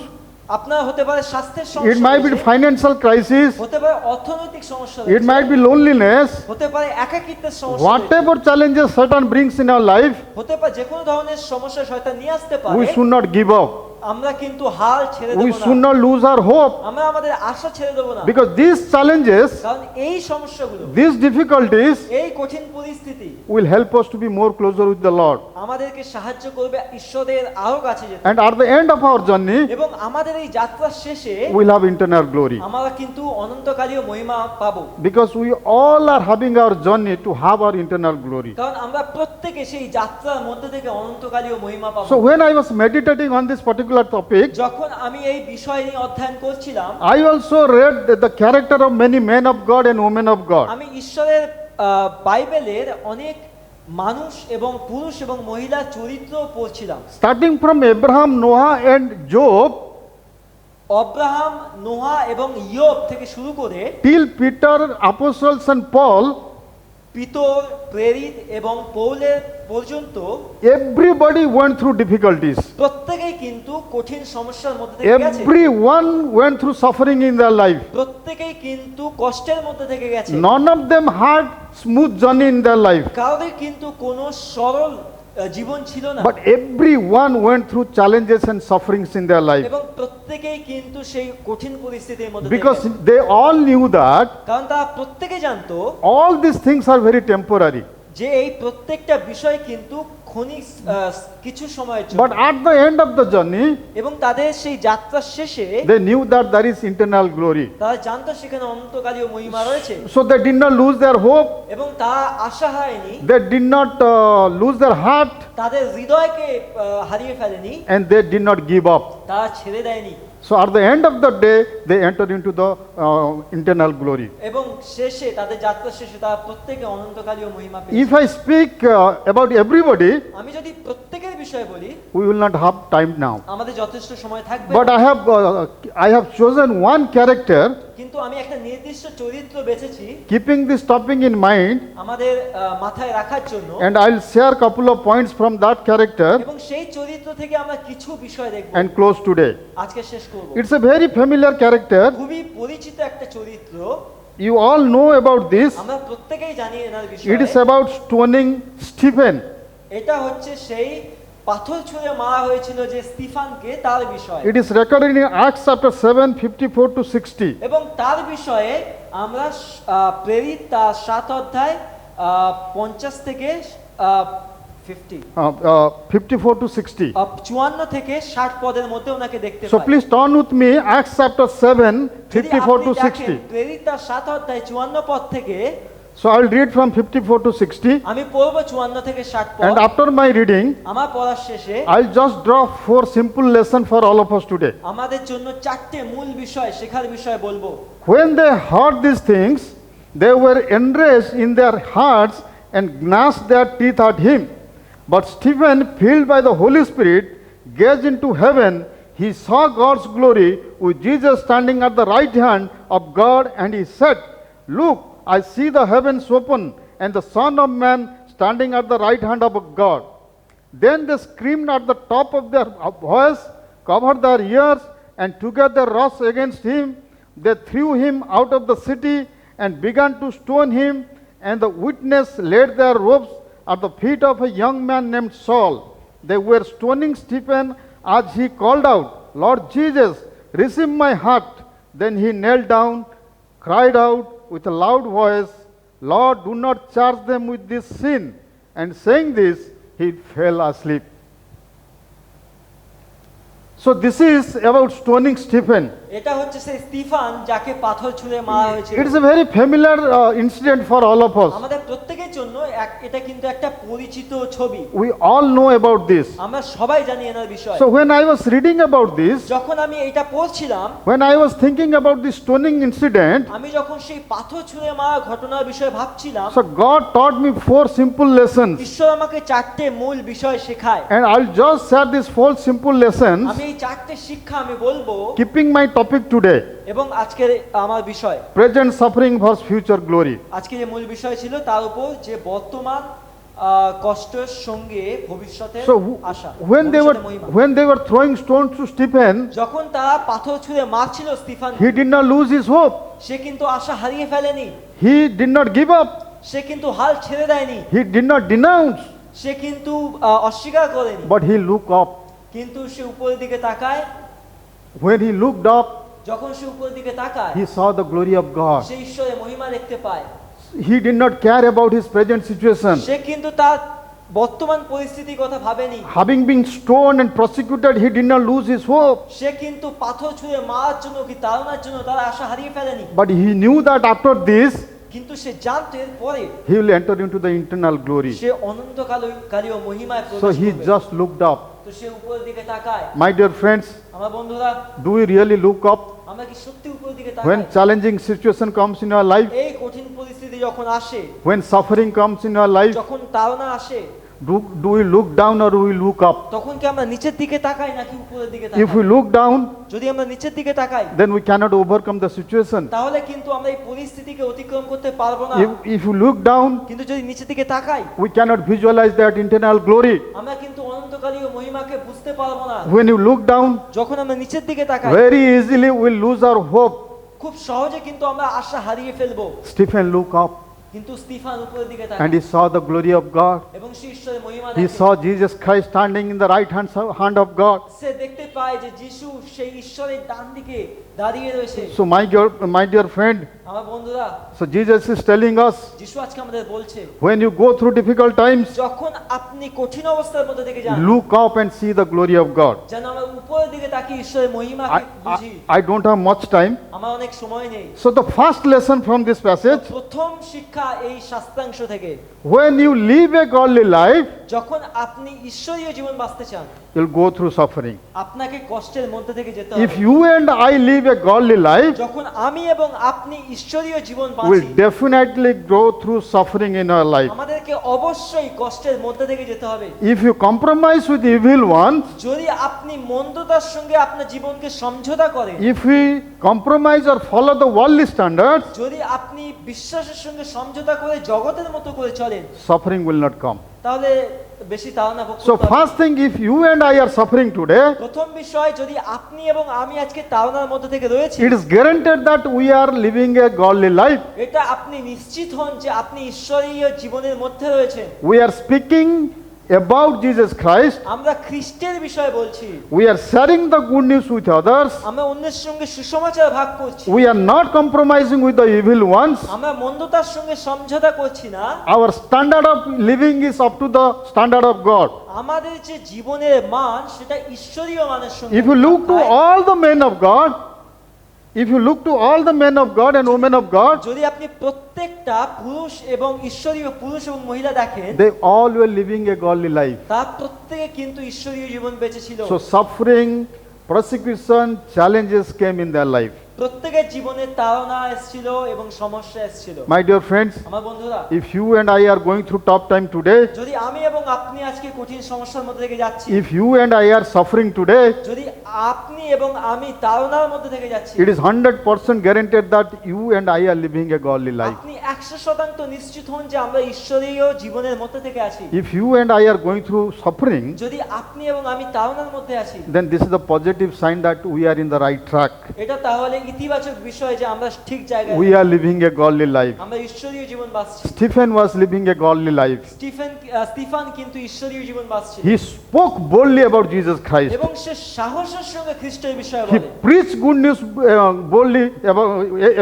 আপনার হতে পারে স্বাস্থ্যের it সমস্যা might be রয়েছে, financial crisis, হতে পারে অর্থনৈতিক সমস্যা it রয়েছে, might be loneliness, হতে পারে একাকিত্বের সমস্যা রয়েছে, whatever challenges Satan brings in our life, হতে পারে যে কোনো ধরনের সমস্যা শয়তান নিয়ে আসতে পারে, we should not give up. আমরা কিন্তু হাল ছেড়ে We দেব should না, not lose our hope, আমরা আমাদের আশা ছেড়ে দেব না, because these challenges, কারণ এই সমস্যাগুলো, these difficulties এই কঠিন পরিস্থিতি will help us to be more closer with the Lord. আমাদেরকে সাহায্য করবে ঈশ্বরের আরো কাছে যেতে, And at the end of our journey, এবং আমাদের এই যাত্রার শেষে we'll have eternal glory. আমরা কিন্তু অনন্তকালীয় মহিমা পাবো, Because we all are having our journey to have our eternal glory. কারণ আমরা প্রত্যেকে সেই যাত্রার মধ্যে থেকে অনন্তকালীয় মহিমা পাবো। So when I was meditating on this particular topic, যখন আমি এই বিষয় নিয়ে অধ্যয়ন করছিলাম, I also read the character of many men of God and women of God. আমি ঈশ্বরের বাইবেলের অনেক মানুষ এবং পুরুষ এবং মহিলা চরিত্র পড়ছিলাম। Starting from Abraham, Noah and Job Abraham, Noha এবং ইয়োব থেকে শুরু করে till Peter, apostles and Paul, Peter, প্রেরিত এবং পৌলের পর্যন্ত everybody went through difficulties. প্রত্যেকেই কিন্তু কঠিন সমস্যার মধ্যে থেকে গেছে, Everyone went through suffering in their life. প্রত্যেকেই কিন্তু কষ্টের মধ্যে থেকে গেছে, None of them had smooth journey in their life. কারোর কিন্তু কোনো সরল জীবন ছিল না, But everyone went through challenges and sufferings in their life. এবং প্রত্যেকেই কিন্তু সেই কঠিন পরিস্থিতির মধ্যে থেকে Because গেছে। they all knew that কারণ তারা প্রত্যেকে জানতো all these things are very temporary. যে এই প্রত্যেকটা বিষয় কিন্তু ক্ষণিক কিছু সময়ের জন্য, But at the end of the journey, এবং তাদের সেই যাত্রার শেষে they knew that there is eternal glory. তারা জানতো সেখানে অনন্তকালীয় মহিমা রয়েছে, So they did not lose their hope, এবং তারা আশা হারায়নি, they did not lose their heart, তাদের হৃদয়কে হারিয়ে ফেলেনি, and they did not give up. তারা ছেড়ে দেয়নি, So at the end of the day, they entered into the eternal glory. এবং শেষে তাদের যাত্রার শেষে তারা প্রত্যেকে অনন্তকালীয় মহিমা পেয়েছে। If I speak about everybody, আমি যদি প্রত্যেকের বিষয়ে বলি, we will not have time now. আমাদের যথেষ্ট সময় থাকবে, But I have chosen one character, কিন্তু আমি একটা নির্দিষ্ট চরিত্র বেছেছি keeping this topic in mind, আমাদের মাথায় রাখার জন্য, and I'll share a couple of points from that character এবং সেই চরিত্র থেকে আমরা কিছু বিষয় দেখব and close today. আজকে শেষ করব। It's a very familiar character. খুবই পরিচিত একটা চরিত্র, You all know about this. আমরা প্রত্যেকেই জানি এনার It is বিষয়ে। about stoning Stephen. এটা হচ্ছে সেই পাথর ছুঁড়ে মারা হয়েছিল যে স্তিফানকে, তার বিষয়, It is recorded in Acts chapter 7, 54 to 60. এবং তার বিষয়ে আমরা প্রেরিত তার 7 অধ্যায় 50 থেকে 54 to 60. 54 থেকে 60 পদের মধ্যে ওনাকে দেখতে So pi. please turn with me, Acts chapter 7, যদি 54 আপনি to দেখেন 60. প্রেরিত তার 7 অধ্যায় 54 পদ থেকে So I'll read from 54 to 60. আমি পড়ব 54 থেকে 60 পদ। And after my reading, আমার পড়ার শেষে I'll just draw 4 simple lessons for all of us today. আমাদের জন্য 4টে মূল বিষয় শেখার বিষয় বলবো। When they heard these things, they were enraged in their hearts and gnashed their teeth at him. But Stephen, filled by the Holy Spirit, gazed into heaven. He saw God's glory with Jesus standing at the right hand of God, and he said, "Look, I see the heavens open and the Son of Man standing at the right hand of God." Then they screamed at the top of their voice, covered their ears, and together wrath against him. They threw him out of the city and began to stone him, and the witness laid their robes at the feet of a young man named Saul. They were stoning Stephen as he called out, "Lord Jesus, receive my heart." Then he knelt down, cried out with a loud voice, "Lord, do not charge them with this sin." And saying this, he fell asleep. So this is about stoning Stephen. এটা হচ্ছে সেই Stefan যাকে পাথর ছুঁড়ে মারা হয়েছিল। It is a very familiar incident for all of us. আমাদের প্রত্যেকের জন্য এটা কিন্তু একটা পরিচিত ছবি। We all know about this. আমরা সবাই জানি এর বিষয়। So when I was reading about this, যখন আমি এটা পড়ছিলাম, when I was thinking about the stoning incident, আমি যখন সেই পাথর ছুঁড়ে মারা ঘটনার বিষয়ে ভাবছিলাম, so God taught me 4 simple lessons. ঈশ্বর আমাকে 4টে মূল বিষয় শেখায়। And I'll just share these 4 simple lessons, আমি এই 4টে শিক্ষা আমি বলবো keeping my topic today, এবং আজকের আমার বিষয়, present suffering versus future glory. আজকে যে মূল বিষয় ছিল তার উপর যে বর্তমান কষ্টের সঙ্গে ভবিষ্যতের So আশা। ভবিষ্যতের মহিমা। when they were throwing stones to Stephen, যখন তারা পাথর ছুঁড়ে মারছিল Stefan, he did not lose his hope. সে কিন্তু আশা হারিয়ে ফেলেনি, He did not give up. সে কিন্তু হাল ছেড়ে দেয়নি, He did not denounce, সে কিন্তু অস্বীকার করেনি, but he looked up. কিন্তু সে উপরের দিকে তাকায়। When he looked up, যখন সে উপরের দিকে তাকায়, he saw the glory of God. সে ঈশ্বরের মহিমা দেখতে পায়। He did not care about his present situation. সে কিন্তু তার বর্তমান পরিস্থিতির কথা ভাবেনি। Having been stoned and persecuted, he did not lose his hope. সে কিন্তু পাথর ছুঁড়ে মারার জন্য কি তাড়নার জন্য তার আশা হারিয়ে ফেলেনি, But he knew that after this, কিন্তু সে জানতো এর পরে he will enter into the eternal glory. Say অনন্তকালীয় মহিমায় So প্রবেশ he করবে। just looked up. তো সে উপরের দিকে তাকায়। My dear friends, আমার বন্ধুরা, do we really look up আমরা কি সত্যি উপরের দিকে when তাকাই? challenging situation comes in our life, এই কঠিন পরিস্থিতি যখন আসে, when suffering comes in our life? যখন তাড়না আসে, Do we look down or do we look up? তখন কি আমরা নিচের দিকে তাকাই নাকি উপরের দিকে If তাকাই? we look down, যদি আমরা নিচের দিকে তাকাই, then we cannot overcome the situation. তাহলে কিন্তু আমরা এই পরিস্থিতিকে অতিক্রম করতে পারবো না। If we look down, কিন্তু যদি নিচের দিকে তাকাই, we cannot visualize that eternal glory. আমরা কিন্তু অনন্তকালীয় মহিমাকে বুঝতে পারবো না। When you look down, যখন আমরা নিচের দিকে তাকাই, very easily we'll lose our hope. খুব সহজে কিন্তু আমরা আশা হারিয়ে ফেলবো। Stephen looked up কিন্তু স্টিফান উপরের দিকে and তাকায় he saw the glory of God. এবং সে ঈশ্বরের মহিমা He দেখে। saw Jesus Christ standing in the right hand of God. সে দেখতে পায় যে যিশু সেই ঈশ্বরের ডান দিকে দাঁড়িয়ে রয়েছে। So my dear friend, আমার বন্ধুরা, so Jesus is telling us, যিশু আজকে আমাদের বলছে, when you go through difficult times, যখন আপনি কঠিন অবস্থার মধ্যে থেকে যান, look up and see the glory of God. যেন আমরা উপরের দিকে তাকিয়ে ঈশ্বরের মহিমাকে বুঝি। I don't have much time. আমার অনেক সময় নেই। So the first lesson from this passage, প্রথম শিক্ষা এই শাস্ত্রাংশ থেকে, when you live a godly life, যখন আপনি ঈশ্বরীয় জীবন বাঁচতে চান, you'll go through suffering. আপনাকে কষ্টের মধ্যে থেকে যেতে If হবে। you and I live a godly life, যখন আমি এবং আপনি ঈশ্বরীয় জীবন we'll বাঁচি, definitely go through suffering in our life. আমাদেরকে অবশ্যই কষ্টের মধ্যে থেকে যেতে হবে। If you compromise with evil ones, যদি আপনি মন্দতার সঙ্গে আপনার জীবনকে সমঝোতা করেন, if we compromise or follow the worldly standards, যদি আপনি বিশ্বাসের সঙ্গে সমঝোতা করে জগতের মতো করে চলেন, suffering will not come. তাহলে বেশি তাড়না ভোগ So করতে হবে। first thing, if you and I are suffering today, প্রথম বিষয়, যদি আপনি এবং আমি আজকে তাড়নার মধ্যে থেকে রয়েছি, it is guaranteed that we are living a godly life. এটা আপনি নিশ্চিত হন যে আপনি ঈশ্বরীয় জীবনের মধ্যে রয়েছেন। We are speaking about Jesus Christ. আমরা খ্রিস্টের বিষয়ে বলছি, We are sharing the good news with others. আমরা অন্যের সঙ্গে সুসমাচার ভাগ করছি, We are not compromising with the evil ones. আমরা মন্দতার সঙ্গে সমঝোতা করছি না। Our standard of living is up to the standard of God. আমাদের যে জীবনের মান সেটা ঈশ্বরীয় মানের সঙ্গে। If you look to all the men of God, if you look to all the men of God and women of God, যদি আপনি প্রত্যেকটা পুরুষ এবং ঈশ্বরীয় পুরুষ এবং মহিলা দেখেন, they all were living a godly life. তার প্রত্যেকে কিন্তু ঈশ্বরীয় জীবন বেঁচেছিল। So suffering, persecution, challenges came in their life. প্রত্যেকের জীবনে তাড়না এসেছিল এবং সমস্যা এসেছিল। My dear friends, আমার বন্ধুরা, if you and I are going through tough time today, যদি আমি এবং আপনি আজকে কঠিন সমস্যার মধ্যে থেকে যাচ্ছি, if you and I are suffering today, যদি আপনি এবং আমি তাড়নার মধ্যে থেকে যাচ্ছি, it is 100% guaranteed that you and I are living a godly life. আপনি 100% নিশ্চিত হন যে আমরা ঈশ্বরীয় জীবনের মধ্যে থেকে আছি। If you and I are going through suffering, যদি আপনি এবং আমি তাড়নার মধ্যে আছি, then this is a positive sign that we are in the right track. এটা তাহলে ইতিবাচক বিষয় যে আমরা ঠিক জায়গায়, We are living a godly life. আমরা ঈশ্বরীয় জীবন বাঁচছি। Stephen was living a godly life. Stefan কিন্তু ঈশ্বরীয় জীবন বাঁচছিল He spoke boldly about Jesus Christ. এবং সে সাহসের সঙ্গে খ্রিস্টের বিষয়ে He বলে। preached good news boldly about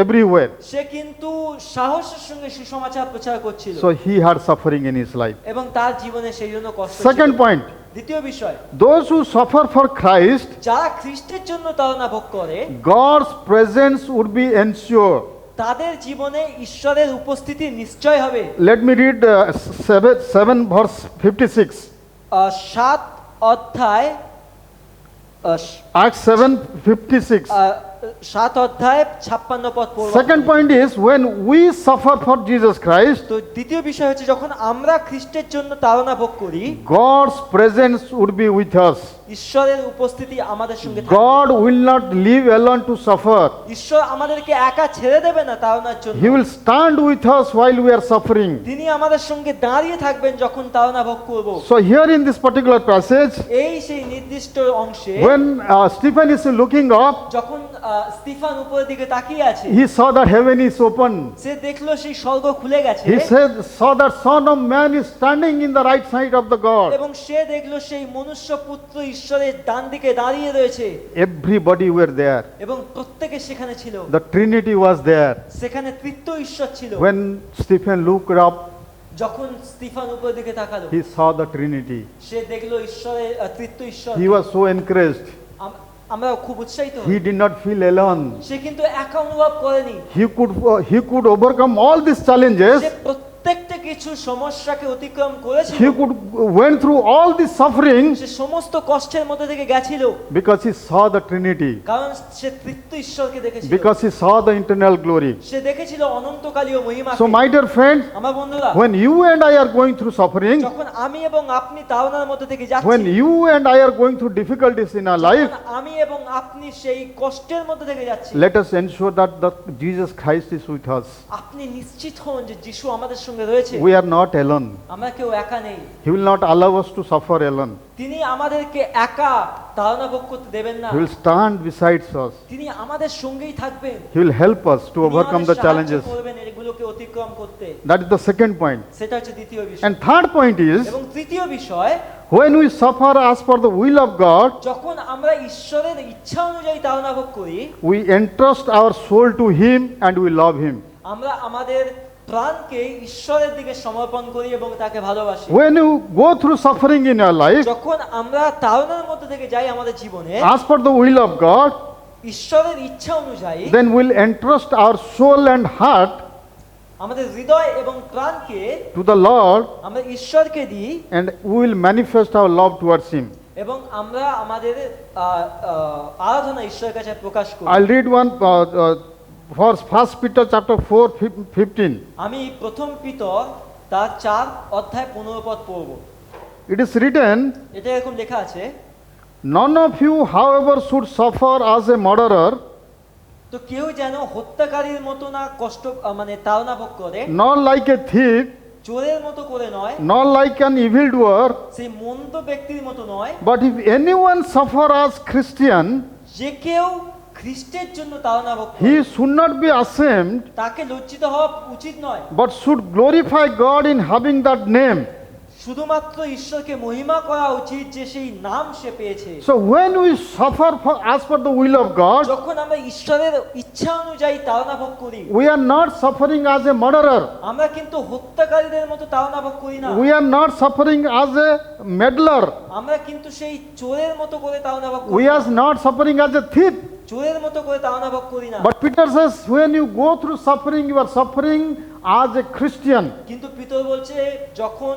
everywhere. সে কিন্তু সাহসের সঙ্গে সুসমাচার প্রচার করছিল So he had suffering in his life. এবং তার জীবনে সেই জন্য কষ্ট Second ছিল। point, দ্বিতীয় বিষয়, those who suffer for Christ, যারা খ্রিস্টের জন্য তাড়না ভোগ করে, God's presence would be ensured. তাদের জীবনে ঈশ্বরের উপস্থিতি নিশ্চয় হবে। Let me read 7 verse 56. 7 অধ্যায় Acts 7:56. 7 অধ্যায় 56 পদ পড়ব। Second point is when we suffer for Jesus Christ, তো দ্বিতীয় বিষয় হচ্ছে যখন আমরা খ্রিস্টের জন্য তাড়না ভোগ করি, God's presence would be with us. ঈশ্বরের উপস্থিতি আমাদের সঙ্গে থাকবে। God will not leave alone to suffer. ঈশ্বর আমাদেরকে একা ছেড়ে দেবে না তাড়নার জন্য। He will stand with us while we are suffering. তিনি আমাদের সঙ্গে দাঁড়িয়ে থাকবেন যখন তাড়না ভোগ করব। So here in this particular passage, এই সেই নির্দিষ্ট অংশে when Stephen is looking up, যখন স্টিফান উপরের দিকে তাকিয়ে আছে, he saw that heaven is open. সে দেখলো সেই স্বর্গ খুলে গেছে He saw that Son of Man is standing in the right side of the God. এবং সে দেখলো সেই মনুষ্য পুত্র ঈশ্বরের ডান দিকে দাঁড়িয়ে রয়েছে Everybody were there. এবং প্রত্যেকে সেখানে ছিল। The Trinity was there. সেখানে তৃতীয় ঈশ্বর ছিল। When Stephen looked up, যখন স্টিফান উপরের দিকে তাকালো, he saw the Trinity. সে দেখলো ঈশ্বরের তৃতীয় ঈশ্বর। He was so encouraged. আমরা খুব উৎসাহিত হই। He did not feel alone. সে কিন্তু একা অনুভব করেনি। He could overcome all these challenges. সে প্রত্যেকটা কিছু সমস্যাকে অতিক্রম করেছিল। He went through all this suffering সে সমস্ত কষ্টের মধ্যে থেকে গেছিল because he saw the Trinity, কারণ সে তৃতীয় ঈশ্বরকে দেখেছিল। because he saw the eternal glory. সে দেখেছিল অনন্তকালীয় মহিমা। So my dear friends, আমার বন্ধুরা, when you and I are going through suffering, যখন আমি এবং আপনি তাড়নার মধ্যে থেকে when যাচ্ছি, you and I are going through difficulties in our life, যখন আমি এবং আপনি সেই কষ্টের মধ্যে থেকে যাচ্ছি, let us ensure that Jesus Christ is with us. আপনি নিশ্চিত হন যে যিশু আমাদের সঙ্গে রয়েছে। We are not alone. আমরা কেউ একা নেই। He will not allow us to suffer alone. তিনি আমাদেরকে একা তাড়না ভোগ করতে দেবেন না। He will stand beside us. তিনি আমাদের সঙ্গেই থাকবেন। He will help us to তিনি overcome আমাদের the সাহায্য challenges. করবেন এগুলোকে অতিক্রম করতে। That is the second point. সেটা হচ্ছে দ্বিতীয় বিষয়। And third point is, এবং তৃতীয় বিষয়, when we suffer as per the will of God, যখন আমরা ঈশ্বরের ইচ্ছা অনুযায়ী তাড়না ভোগ করি, we entrust our soul to Him and we love Him. আমরা আমাদের প্রাণকে ঈশ্বরের দিকে সমর্পণ করি এবং তাকে ভালোবাসি। When you go through suffering in your life, যখন আমরা তাড়নার মধ্যে থেকে যাই আমাদের জীবনে as per the will of God, ঈশ্বরের ইচ্ছা অনুযায়ী, then we'll entrust our soul and heart আমাদের হৃদয় এবং প্রাণকে to the Lord আমরা ঈশ্বরকে দিই and we will manifest our love towards Him. এবং আমরা আমাদের আরাধনা ঈশ্বরের কাছে প্রকাশ করি। I'll read one for 1 Peter chapter 4:15. আমি প্রথম পিতর তার 4 অধ্যায় 15 পদ পড়ব। It is written, এটা এরকম লেখা আছে, none of you, however, should suffer as a murderer, তো কেউ যেন হত্যাকারীর মতো না কষ্ট মানে তাড়না ভোগ করে, nor like a thief, চোরের মতো করে নয়, nor like an evildoer, সেই মন্দ ব্যক্তির মতো নয়, but if anyone suffer as Christian, যে কেউ খ্রিস্টের জন্য তাড়না ভোগ করে he should not be ashamed, তাকে লজ্জিত হওয়া উচিত নয়, but should glorify God in having that name. শুধুমাত্র ঈশ্বরকে মহিমা করা উচিত যে সেই নাম সে পেয়েছে। So when we suffer as per the will of God, যখন আমরা ঈশ্বরের ইচ্ছা অনুযায়ী তাড়না ভোগ করি, we are not suffering as a murderer. আমরা কিন্তু হত্যাকারীদের মতো তাড়না ভোগ করি না। We are not suffering as a meddler. আমরা কিন্তু সেই চোরের মতো করে তাড়না ভোগ করি We না। are not suffering as a thief. চোরের মতো করে তাড়না ভোগ করি না। But Peter says, when you go through suffering, you are suffering as a Christian. কিন্তু পিতর বলছে যখন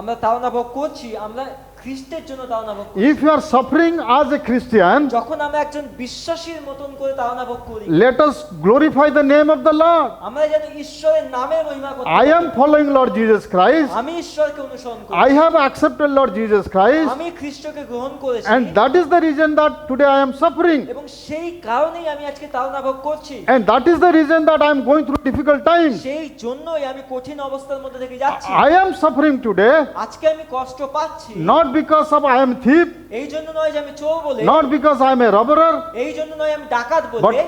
আমরা তাড়না ভোগ করছি আমরা খ্রিস্টের জন্য তাড়না ভোগ করি। If you are suffering as a Christian, যখন আমরা একজন বিশ্বাসীর মতন করে তাড়না ভোগ করি let us glorify the name of the Lord. আমরা যেন ঈশ্বরের নামের মহিমা করতে I am following Lord Jesus Christ. আমি ঈশ্বরকে অনুসরণ করি, I have accepted Lord Jesus Christ. আমি খ্রিস্টকে গ্রহণ করেছি And that is the reason that today I am suffering. এবং সেই কারণেই আমি আজকে তাড়না ভোগ করছি, And that is the reason that I am going through difficult times. সেই জন্যই আমি কঠিন অবস্থার মধ্যে থেকে যাচ্ছি। I am suffering today আজকে আমি কষ্ট পাচ্ছি not because of I am thief, এই জন্য নয় যে আমি চোর বলে, not because I am a robber, এই জন্য নয় আমি ডাকাত but বলে,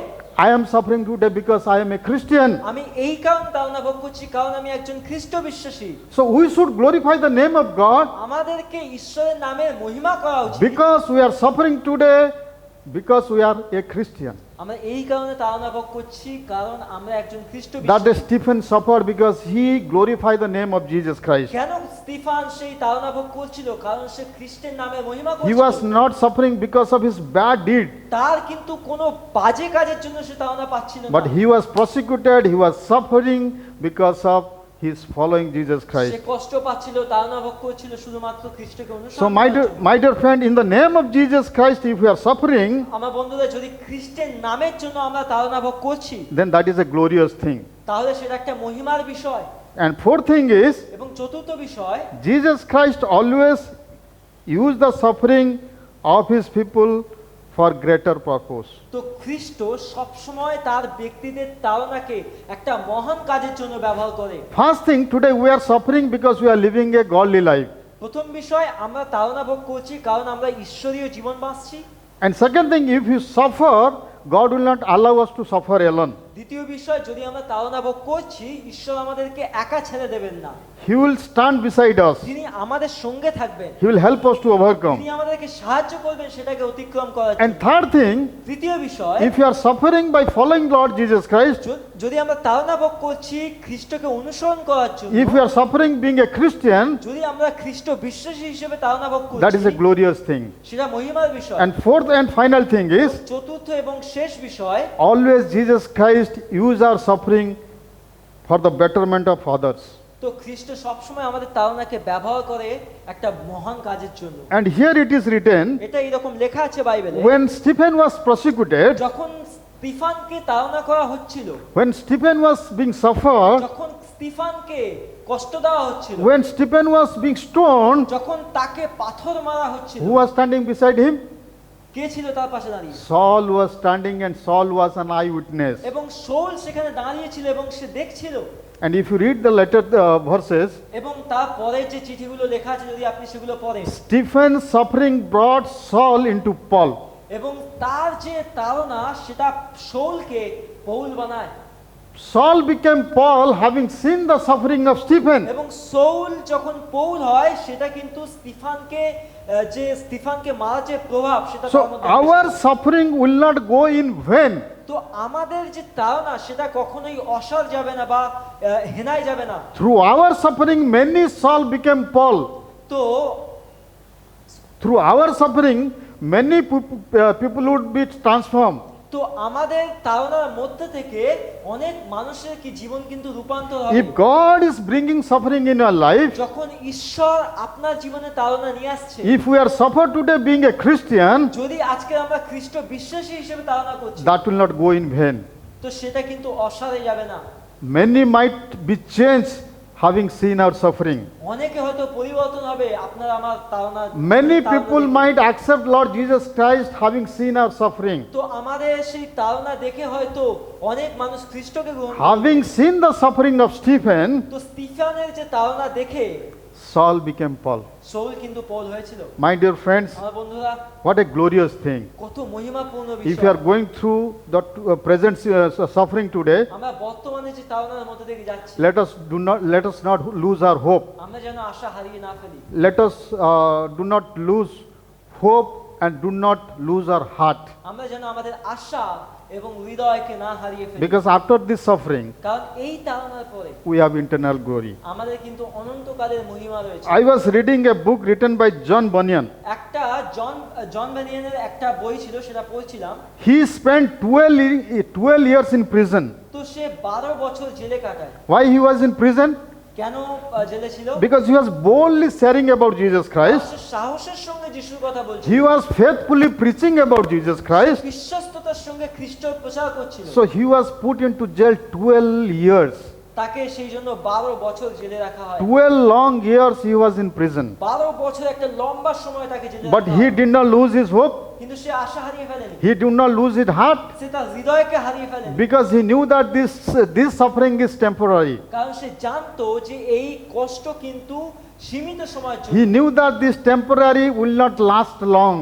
I am suffering today because I am a Christian. আমি এই কারণে তাড়না ভোগ করছি কারণ আমি একজন খ্রিস্ট বিশ্বাসী। So we should glorify the name of God আমাদেরকে ঈশ্বরের নামের মহিমা করা উচিত because we are suffering today because we are a Christian. আমরা এই কারণে তাড়না ভোগ করছি কারণ আমরা একজন খ্রিস্ট That বিশ্বাসী। Stephen suffered because he glorified the name of Jesus Christ. কেন স্তিফান সেই তাড়না ভোগ করছিল? কারণ সে খ্রিস্টের নামে মহিমা He was করছিল। not suffering because of his bad deed, তার কিন্তু কোনো বাজে কাজের জন্য সে তাড়না পাচ্ছিল না, but he was persecuted, he was suffering because of his following Jesus say Christ. কষ্ট পাচ্ছিল, তাড়না ভোগ করছিল শুধুমাত্র খ্রিস্টকে So অনুসরণ my করার dear, জন্য। my dear friend, in the name of Jesus Christ, if we are suffering, আমার বন্ধুরা যদি খ্রিস্টের নামের জন্য আমরা তাড়না ভোগ করছি then that is a glorious thing. তাহলে সেটা একটা মহিমার বিষয়। And fourth thing is, এবং চতুর্থ বিষয়, Jesus Christ always used the suffering of his people for greater purpose. তো খ্রিস্ট সবসময় তার ব্যক্তিদের তাড়নাকে একটা মহান কাজের জন্য ব্যবহার করে। First thing, today we are suffering because we are living a godly life. প্রথম বিষয়, আমরা তাড়না ভোগ করছি কারণ আমরা ঈশ্বরীয় জীবন বাঁচছি। And second thing, if you suffer, God will not allow us to suffer alone. দ্বিতীয় বিষয়, যদি আমরা তাড়না ভোগ করছি ঈশ্বর আমাদেরকে একা ছেড়ে দেবেন না, He will stand beside us. তিনি আমাদের সঙ্গে থাকবেন, He will help us to তিনি overcome. আমাদেরকে সাহায্য করবেন সেটাকে অতিক্রম করার And জন্য। third thing, তৃতীয় বিষয়, if you are suffering by following Lord Jesus Christ, যদি আমরা তাড়না ভোগ করছি খ্রিস্টকে অনুসরণ করার জন্য, if you are suffering being a Christian, যদি আমরা খ্রিস্ট বিশ্বাসী হিসেবে তাড়না ভোগ that is করছি a glorious thing. সেটা মহিমার বিষয়। And fourth and final thing is, চতুর্থ এবং শেষ বিষয়, always Jesus Christ use our suffering for the betterment of others. তো খ্রিস্ট সবসময় আমাদের তাড়নাকে ব্যবহার করে একটা মহান কাজের জন্য। And here it is written, এটা এরকম লেখা আছে বাইবেলে, when Stephen was persecuted, যখন স্তিফানকে তাড়না করা হচ্ছিল, when Stephen was being suffered, যখন স্তিফানকে কষ্ট দেওয়া হচ্ছিল, when Stephen was being stoned, যখন তাকে পাথর মারা হচ্ছিল, who was standing beside him? কে ছিল তার পাশে দাঁড়িয়ে? Saul was standing, and Saul was an eyewitness. এবং শাউল সেখানে দাঁড়িয়ে ছিল এবং সে দেখছিল। And if you read the letter verses, এবং তার পরের যে চিঠিগুলো লেখা আছে যদি আপনি সেগুলো পড়েন, Stephen's suffering brought Saul into Paul. এবং তার যে তাড়না সেটা শাউলকে পৌল বানায়, Saul became Paul having seen the suffering of Stephen. এবং শাউল যখন পৌল হয় সেটা কিন্তু স্তিফানকে মারার যে প্রভাব সেটা So তার মধ্যে our এসেছে। suffering will not go in vain. তো আমাদের যে তাড়না সেটা কখনোই অসার যাবে না বা হেনায় যাবে না। Through our suffering, many Saul became Paul. তো Through our suffering, many people would be transformed. তো আমাদের তাড়নার মধ্যে থেকে অনেক মানুষের কি জীবন কিন্তু রূপান্তর হবে। If God is bringing suffering in your life, যখন ঈশ্বর আপনার জীবনে তাড়না নিয়ে আসছে, if we are suffered today being a Christian, যদি আজকে আমরা খ্রিস্ট বিশ্বাসী হিসেবে তাড়না করছি, that will not go in vain. তো সেটা কিন্তু অসারে যাবে না। Many might be changed having seen our suffering. অনেকে হয়তো পরিবর্তন হবে আপনার আমার তাড়না। Many তাড়না people দেখে। might accept Lord Jesus Christ having seen our suffering. তো আমাদের সেই তাড়না দেখে হয়তো অনেক মানুষ খ্রিস্টকে গ্রহণ করবে। Having seen the suffering of Stephen, তো স্তিফানের যে তাড়না দেখে Saul became Paul. শাউল কিন্তু পৌল হয়েছিল। My dear friends, আমার বন্ধুরা, what a glorious thing. কত মহিমাপূর্ণ If you বিষয়। are going through the present suffering today, আমরা বর্তমানে যে তাড়নার মধ্যে দিয়ে যাচ্ছি, let us not lose our hope. আমরা যেন আশা হারিয়ে না ফেলি। Let us do not lose hope and do not lose our heart. আমরা যেন আমাদের আশা এবং হৃদয়কে না হারিয়ে ফেলি। Because after this suffering, কারণ এই তাড়নার পরে we have eternal glory. আমাদের কিন্তু অনন্তকালের মহিমা রয়েছে। I was reading a book written by John Bunyan. একটা জন ব্যানিয়ানের একটা বই ছিল, সেটা পড়ছিলাম। He spent 12 years in prison. তো সে 12 বছর জেলে কাটায়। Why he was in prison? কেন জেলে ছিল? Because he was boldly sharing about Jesus Christ. সে সাহসের সঙ্গে যিশুর কথা বলছিল, He was faithfully preaching about Jesus Christ. বিশ্বস্ততার সঙ্গে খ্রিস্টর প্রচার করছিল। So he was put into jail 12 years. তাকে সেই জন্য 12 বছর জেলে রাখা হয়। 12 long years he was in prison. 12 বছর একটা লম্বা সময় তাকে জেলে But রাখা he হয়। did not lose his hope. কিন্তু সে আশা হারিয়ে ফেলেনি, He did not lose his heart. সে তার হৃদয়কে হারিয়ে ফেলেনি। Because he knew that this suffering is temporary. কারণ সে জানতো যে এই কষ্ট কিন্তু সীমিত সময়ের জন্য। He knew that this temporary will not last long.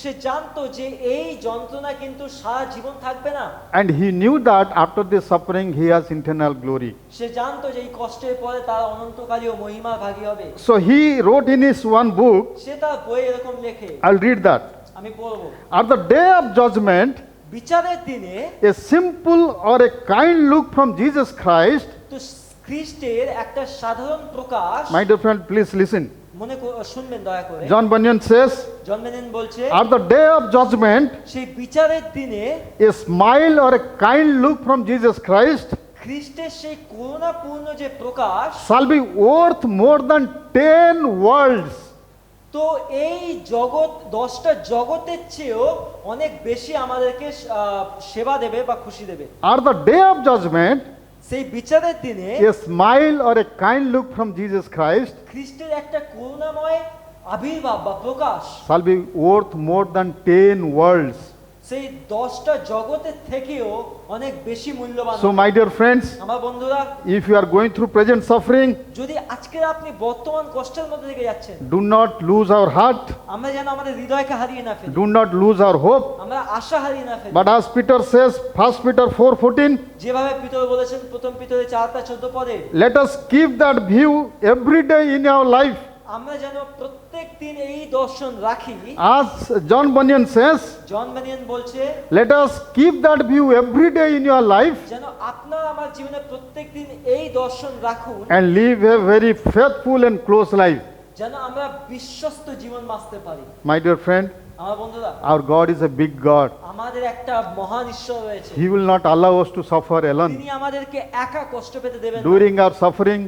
সে জানতো যে এই যন্ত্রণা কিন্তু সারা জীবন থাকবে না। And he knew that after this suffering he has eternal glory. সে জানতো যে এই কষ্টের পরে তার অনন্তকালীয় মহিমা ভাগী হবে। So he wrote in his one book, সে তার বই এরকম লেখে, I'll read that. আমি পড়বো। At the day of judgment, বিচারের দিনে a simple or a kind look from Jesus Christ. তো খ্রিস্টের একটা সাধারণ প্রকাশ, My dear friend, please listen. শুনবেন দয়া করে। John Bunyan says, জন ব্যানিয়ান বলছে, at the day of judgment, সেই বিচারের দিনে a smile or a kind look from Jesus Christ খ্রিস্টের সেই করুণাপূর্ণ যে প্রকাশ, shall be worth more than 10 worlds. তো এই জগৎ 10টা জগতের চেয়েও অনেক বেশি আমাদেরকে সেবা দেবে বা খুশি দেবে। At the day of judgment, সেই বিচারের দিনে a smile or a kind look from Jesus Christ খ্রিস্টের একটা করুণাময় আবির্ভাব বা প্রকাশ shall be worth more than 10 worlds. সেই 10টা জগতের থেকেও অনেক বেশি মূল্যবান। So my dear friends, আমার বন্ধুরা, if you are going through present suffering, যদি আজকে আপনি বর্তমান কষ্টের মধ্যে থেকে যাচ্ছেন, do not lose our heart, আমরা যেন আমাদের হৃদয়কে হারিয়ে না ফেলি, do not lose our hope. আমরা আশা হারিয়ে না ফেলি। But as Peter says, 1 Peter 4:14, যেভাবে পিতর বলেছেন প্রথম পিতরের 4:14 পদে, let us keep that view every day in our life. আমরা যেন প্রত্যেক দিন এই দর্শন রাখি। As John Bunyan says, জন ব্যানিয়ান বলছে, let us keep that view every day in your life যেন আপনার আমার জীবনে প্রত্যেক দিন এই দর্শন রাখুন, and live a very faithful and close life. যেন আমরা বিশ্বস্ত জীবন বাঁচতে পারি। My dear friend, আমার বন্ধুরা, our God is a big God. আমাদের একটা মহান ঈশ্বর রয়েছে। He will not allow us to suffer alone. তিনি আমাদেরকে একা কষ্ট পেতে দেবেন না। During our suffering,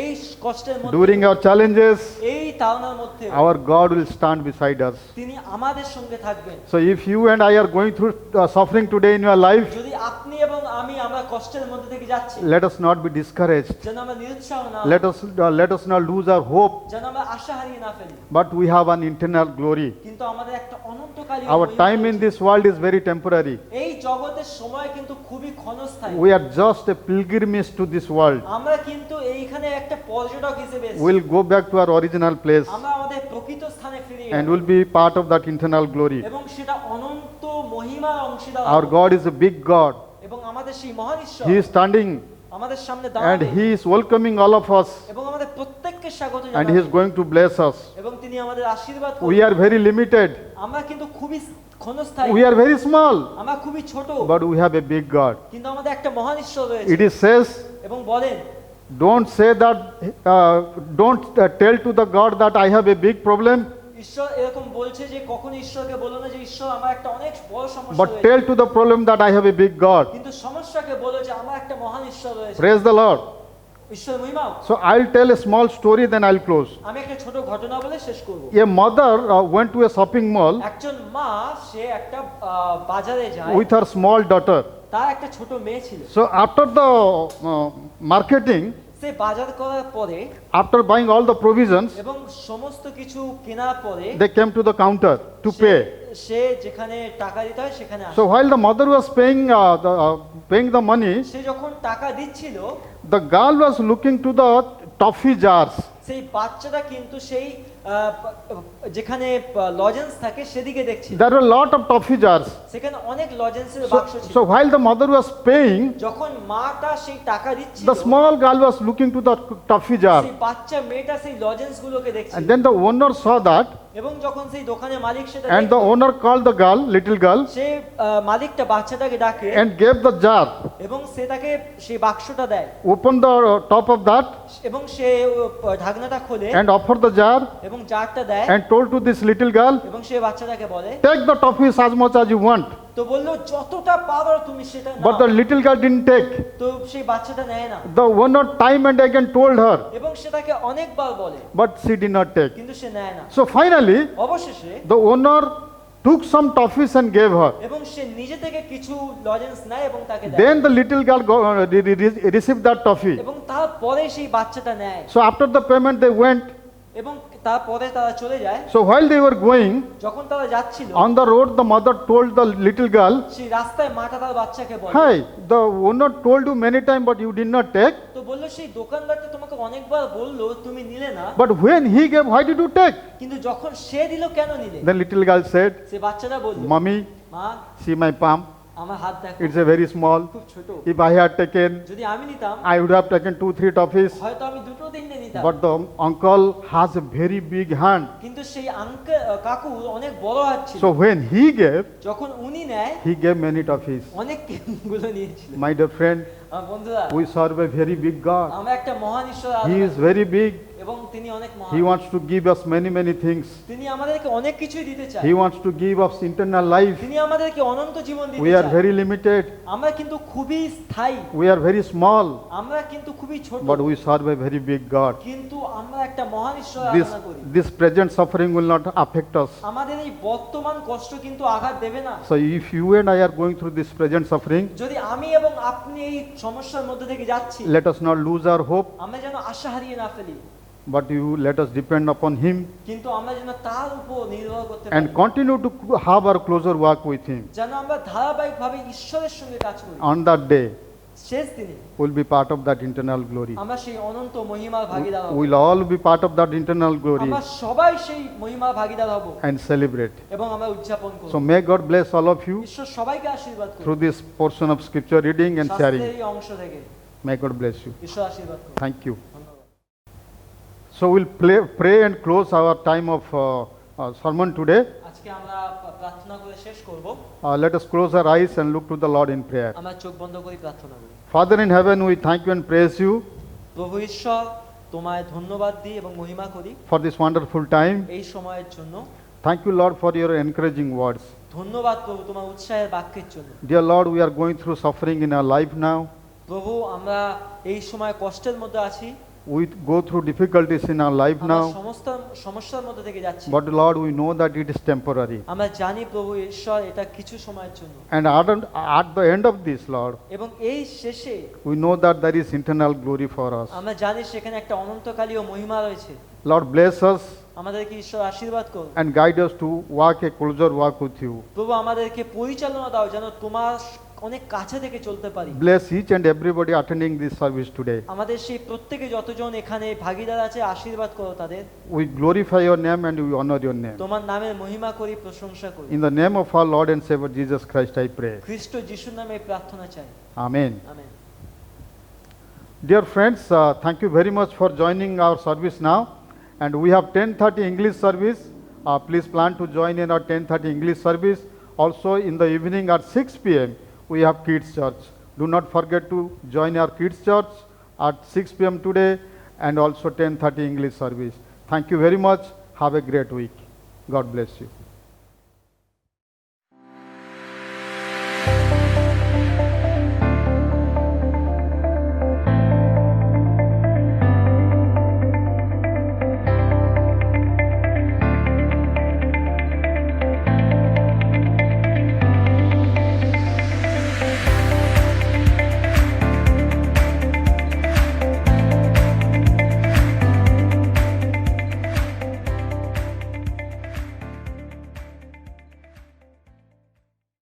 এই কষ্টের মধ্যে, during our challenges, এই তাড়নার মধ্যে our God will stand beside us. তিনি আমাদের সঙ্গে থাকবেন। So if you and I are going through suffering today in your life, যদি আপনি এবং আমি আমরা কষ্টের মধ্যে থেকে যাচ্ছি, let us not be discouraged. যেন আমরা নিরুৎসাহ না, Let us not lose our hope, যেন আমরা আশা হারিয়ে না ফেলি। but we have an eternal glory. কিন্তু আমাদের একটা অনন্তকালীন Our মহিমা time in রয়েছে। this world is very temporary. এই জগতের সময় কিন্তু খুবই ক্ষণস্থায়ী। We are just a pilgrimage to this world. আমরা কিন্তু এইখানে একটা পর্যটক হিসেবে এসেছি। We'll go back to our original place আমরা আমাদের প্রকৃত স্থানে ফিরে and যাব will be part of that eternal glory. এবং সেটা অনন্ত মহিমার অংশীদার Our হব। God is a big God. এবং আমাদের সেই মহান ঈশ্বর He is standing আমাদের সামনে and দাঁড়াবে He is welcoming all of us এবং আমাদের প্রত্যেককে স্বাগত and He is জানাবে going to bless us. এবং তিনি আমাদের আশীর্বাদ We করবেন। are very limited. আমরা কিন্তু খুবই ক্ষণস্থায়ী, We are very small, আমরা খুবই ছোট, but we have a big God. কিন্তু আমাদের একটা মহান ঈশ্বর রয়েছে। It is says, এবং বলেন, don't say that, don't tell to the God that I have a big problem, ঈশ্বর এরকম বলছে যে কখন ঈশ্বরকে বলো না যে ঈশ্বর আমার একটা অনেক বড় সমস্যা but রয়েছে, tell to the problem that I have a big God. কিন্তু সমস্যাকে বলো যে আমার একটা মহান ঈশ্বর রয়েছে। Praise the Lord. ঈশ্বর মহিমা। So I'll tell a small story, then I'll close. আমি একটা ছোট ঘটনা বলে শেষ করব। A mother went to a shopping mall একজন মা সে একটা বাজারে যায়, with her small daughter. তার একটা ছোট মেয়ে ছিল। So after the marketing, সে বাজার করার পরে after buying all the provisions, এবং সমস্ত কিছু কেনার পরে they came to the counter to pay. সে যেখানে টাকা দিতে হয় সেখানে আসে। So while the mother was paying the money, সে যখন টাকা দিচ্ছিল, the girl was looking to the toffee jars. সেই বাচ্চাটা কিন্তু সেই যেখানে লজেন্স থাকে সেদিকে দেখছি। There were a lot of toffee jars. সেখানে অনেক লজেন্সের So, বাক্স ছিল। so while the mother was paying, যখন মাটা সেই টাকা দিচ্ছিল, the small girl was looking to the toffee jar. সেই বাচ্চা মেয়েটা সেই লজেন্স গুলোকে দেখছিল। And then the owner saw that, এবং যখন সেই দোকানের মালিক সেটা and the দেখলো, owner called the girl, little girl, সে মালিকটা বাচ্চাটাকে ডাকে and gave the jar. এবং সে তাকে সেই বাক্সটা দেয় Opened the top of that এবং সে ঢাকনাটা খোলে and offered the jar এবং জারটা দেয় and told to this little girl, এবং সে বাচ্চাটাকে বলে, take the toffees as much as you want. তো বললো যতটা পারো তুমি সেটা But the now. little girl didn't take. তো সেই বাচ্চাটা নেয় না The owner time and again told her, এবং সে তাকে অনেকবার বলে but she did not take. কিন্তু সে নেয় না। So finally, অবশেষে the owner took some toffees and gave her. এবং সে নিজে থেকে কিছু লজেন্স নেয় এবং তাকে দেয় Then the little girl received that toffee. এবং তারপরে সেই বাচ্চাটা নেয় So after the payment, they went. এবং তারপরে তারা চলে যায়। So while they were going, যখন তারা যাচ্ছিল on the road, the mother told the little girl, সেই রাস্তায় মাটা তার বাচ্চাকে বলে, hey, the owner told you many times, but you did not take. তো বললো সেই দোকানদারটা তোমাকে অনেকবার বললো তুমি নিলে না, But when he gave, why did you take? কিন্তু যখন সে দিল কেন নিলে? Then little girl said, সে বাচ্চাটা বললো, Mommy, মা see my palm. আমার হাত দেখো, It's a very small. খুব ছোট, If I had taken, যদি আমি নিতাম I would have taken 2-3 toffees. হয়তো আমি দুটো তিনটে নিতাম। But the uncle has a very big hand. কিন্তু সেই কাকু অনেক বড় হাত ছিল, So when he gave, যখন উনি নেয় he gave many toffees. অনেক গুলো নিয়েছিল। My dear friend, আমার বন্ধুরা, we serve a very big God. আমরা একটা মহান ঈশ্বর He আরাধনা is করি very big. এবং তিনি অনেক মহান। He wants to give us many things. তিনি আমাদেরকে অনেক কিছুই দিতে চায়। He wants to give us eternal life. তিনি আমাদেরকে অনন্ত জীবন দিতে We are চায়। very limited. আমরা কিন্তু খুবই স্থায়ী, We are very small. আমরা কিন্তু খুবই ছোট, But we serve a very big God. কিন্তু আমরা একটা মহান ঈশ্বর This, আরাধনা করি। this present suffering will not affect us. আমাদের এই বর্তমান কষ্ট কিন্তু আঘাত দেবে না। So if you and I are going through this present suffering, যদি আমি এবং আপনি এই সমস্যার মধ্যে থেকে যাচ্ছি, let us not lose our hope, আমরা যেন আশা হারিয়ে না ফেলি, but you let us depend upon Him কিন্তু আমরা যেন তার উপর নির্ভর করতে and পারি, continue to have our closer walk with Him. যেন আমরা ধারাবাহিকভাবে ঈশ্বরের সঙ্গে কাজ করি। On that day, শেষ দিনে we'll be part of that eternal glory. আমরা সেই অনন্ত মহিমার ভাগীদার হব। We'll all be part of that eternal glory আমরা সবাই সেই মহিমার ভাগীদার হব and celebrate. এবং আমরা উদযাপন করব। So may God bless all of you ঈশ্বর সবাইকে আশীর্বাদ করুন through this portion of scripture reading and শাস্ত্রের sharing. এই অংশ থেকে। May God bless you. ঈশ্বর আশীর্বাদ করুন। Thank you. ধন্যবাদ। So we'll pray and close our time of sermon today. আজকে আমরা প্রার্থনা করে শেষ করব। Let us close our eyes and look to the Lord in prayer. আমরা চোখ বন্ধ করে প্রার্থনা করি। Father in heaven, we thank you and praise you প্রভু ঈশ্বর, তোমায় ধন্যবাদ দিই এবং মহিমা করি for this wonderful time. এই সময়ের জন্য। Thank you, Lord, for your encouraging words. ধন্যবাদ প্রভু তোমার উৎসাহের বাক্যের জন্য। Dear Lord, we are going through suffering in our life now. প্রভু আমরা এই সময় কষ্টের মধ্যে আছি, We go through difficulties in our life আমরা now. সমস্ত সমস্যার মধ্যে থেকে যাচ্ছি, But Lord, we know that it is temporary. আমরা জানি প্রভু ঈশ্বর এটা কিছু সময়ের জন্য, And at the end of this, Lord, এবং এই শেষে we know that there is internal glory for us. আমরা জানি সেখানে একটা অনন্তকালীয় মহিমা রয়েছে। Lord, bless us আমাদেরকে ঈশ্বর আশীর্বাদ করুন and guide us to walk a closer walk with you. প্রভু, আমাদেরকে পরিচালনা দাও যেন তোমার অনেক কাছে থেকে চলতে পারি। Bless each and everybody attending this service today. আমাদের সেই প্রত্যেকে যতজন এখানে ভাগীদার আছে আশীর্বাদ করো তাদের। We glorify your name and we honor your name. তোমার নামের মহিমা করি, প্রশংসা করি। In the name of our Lord and Savior Jesus Christ, I pray. খ্রিস্ট যিশুর নামে এই প্রার্থনা চাই, Amen. Amen. Dear friends, thank you very much for joining our service now. And we have 10:30 English service. Please plan to join in our 10:30 English service. Also in the evening at 6 p.m. we have kids church. Do not forget to join our kids church at 6 p.m. today and also 10:30 English service. Thank you very much. Have a great week. God bless you.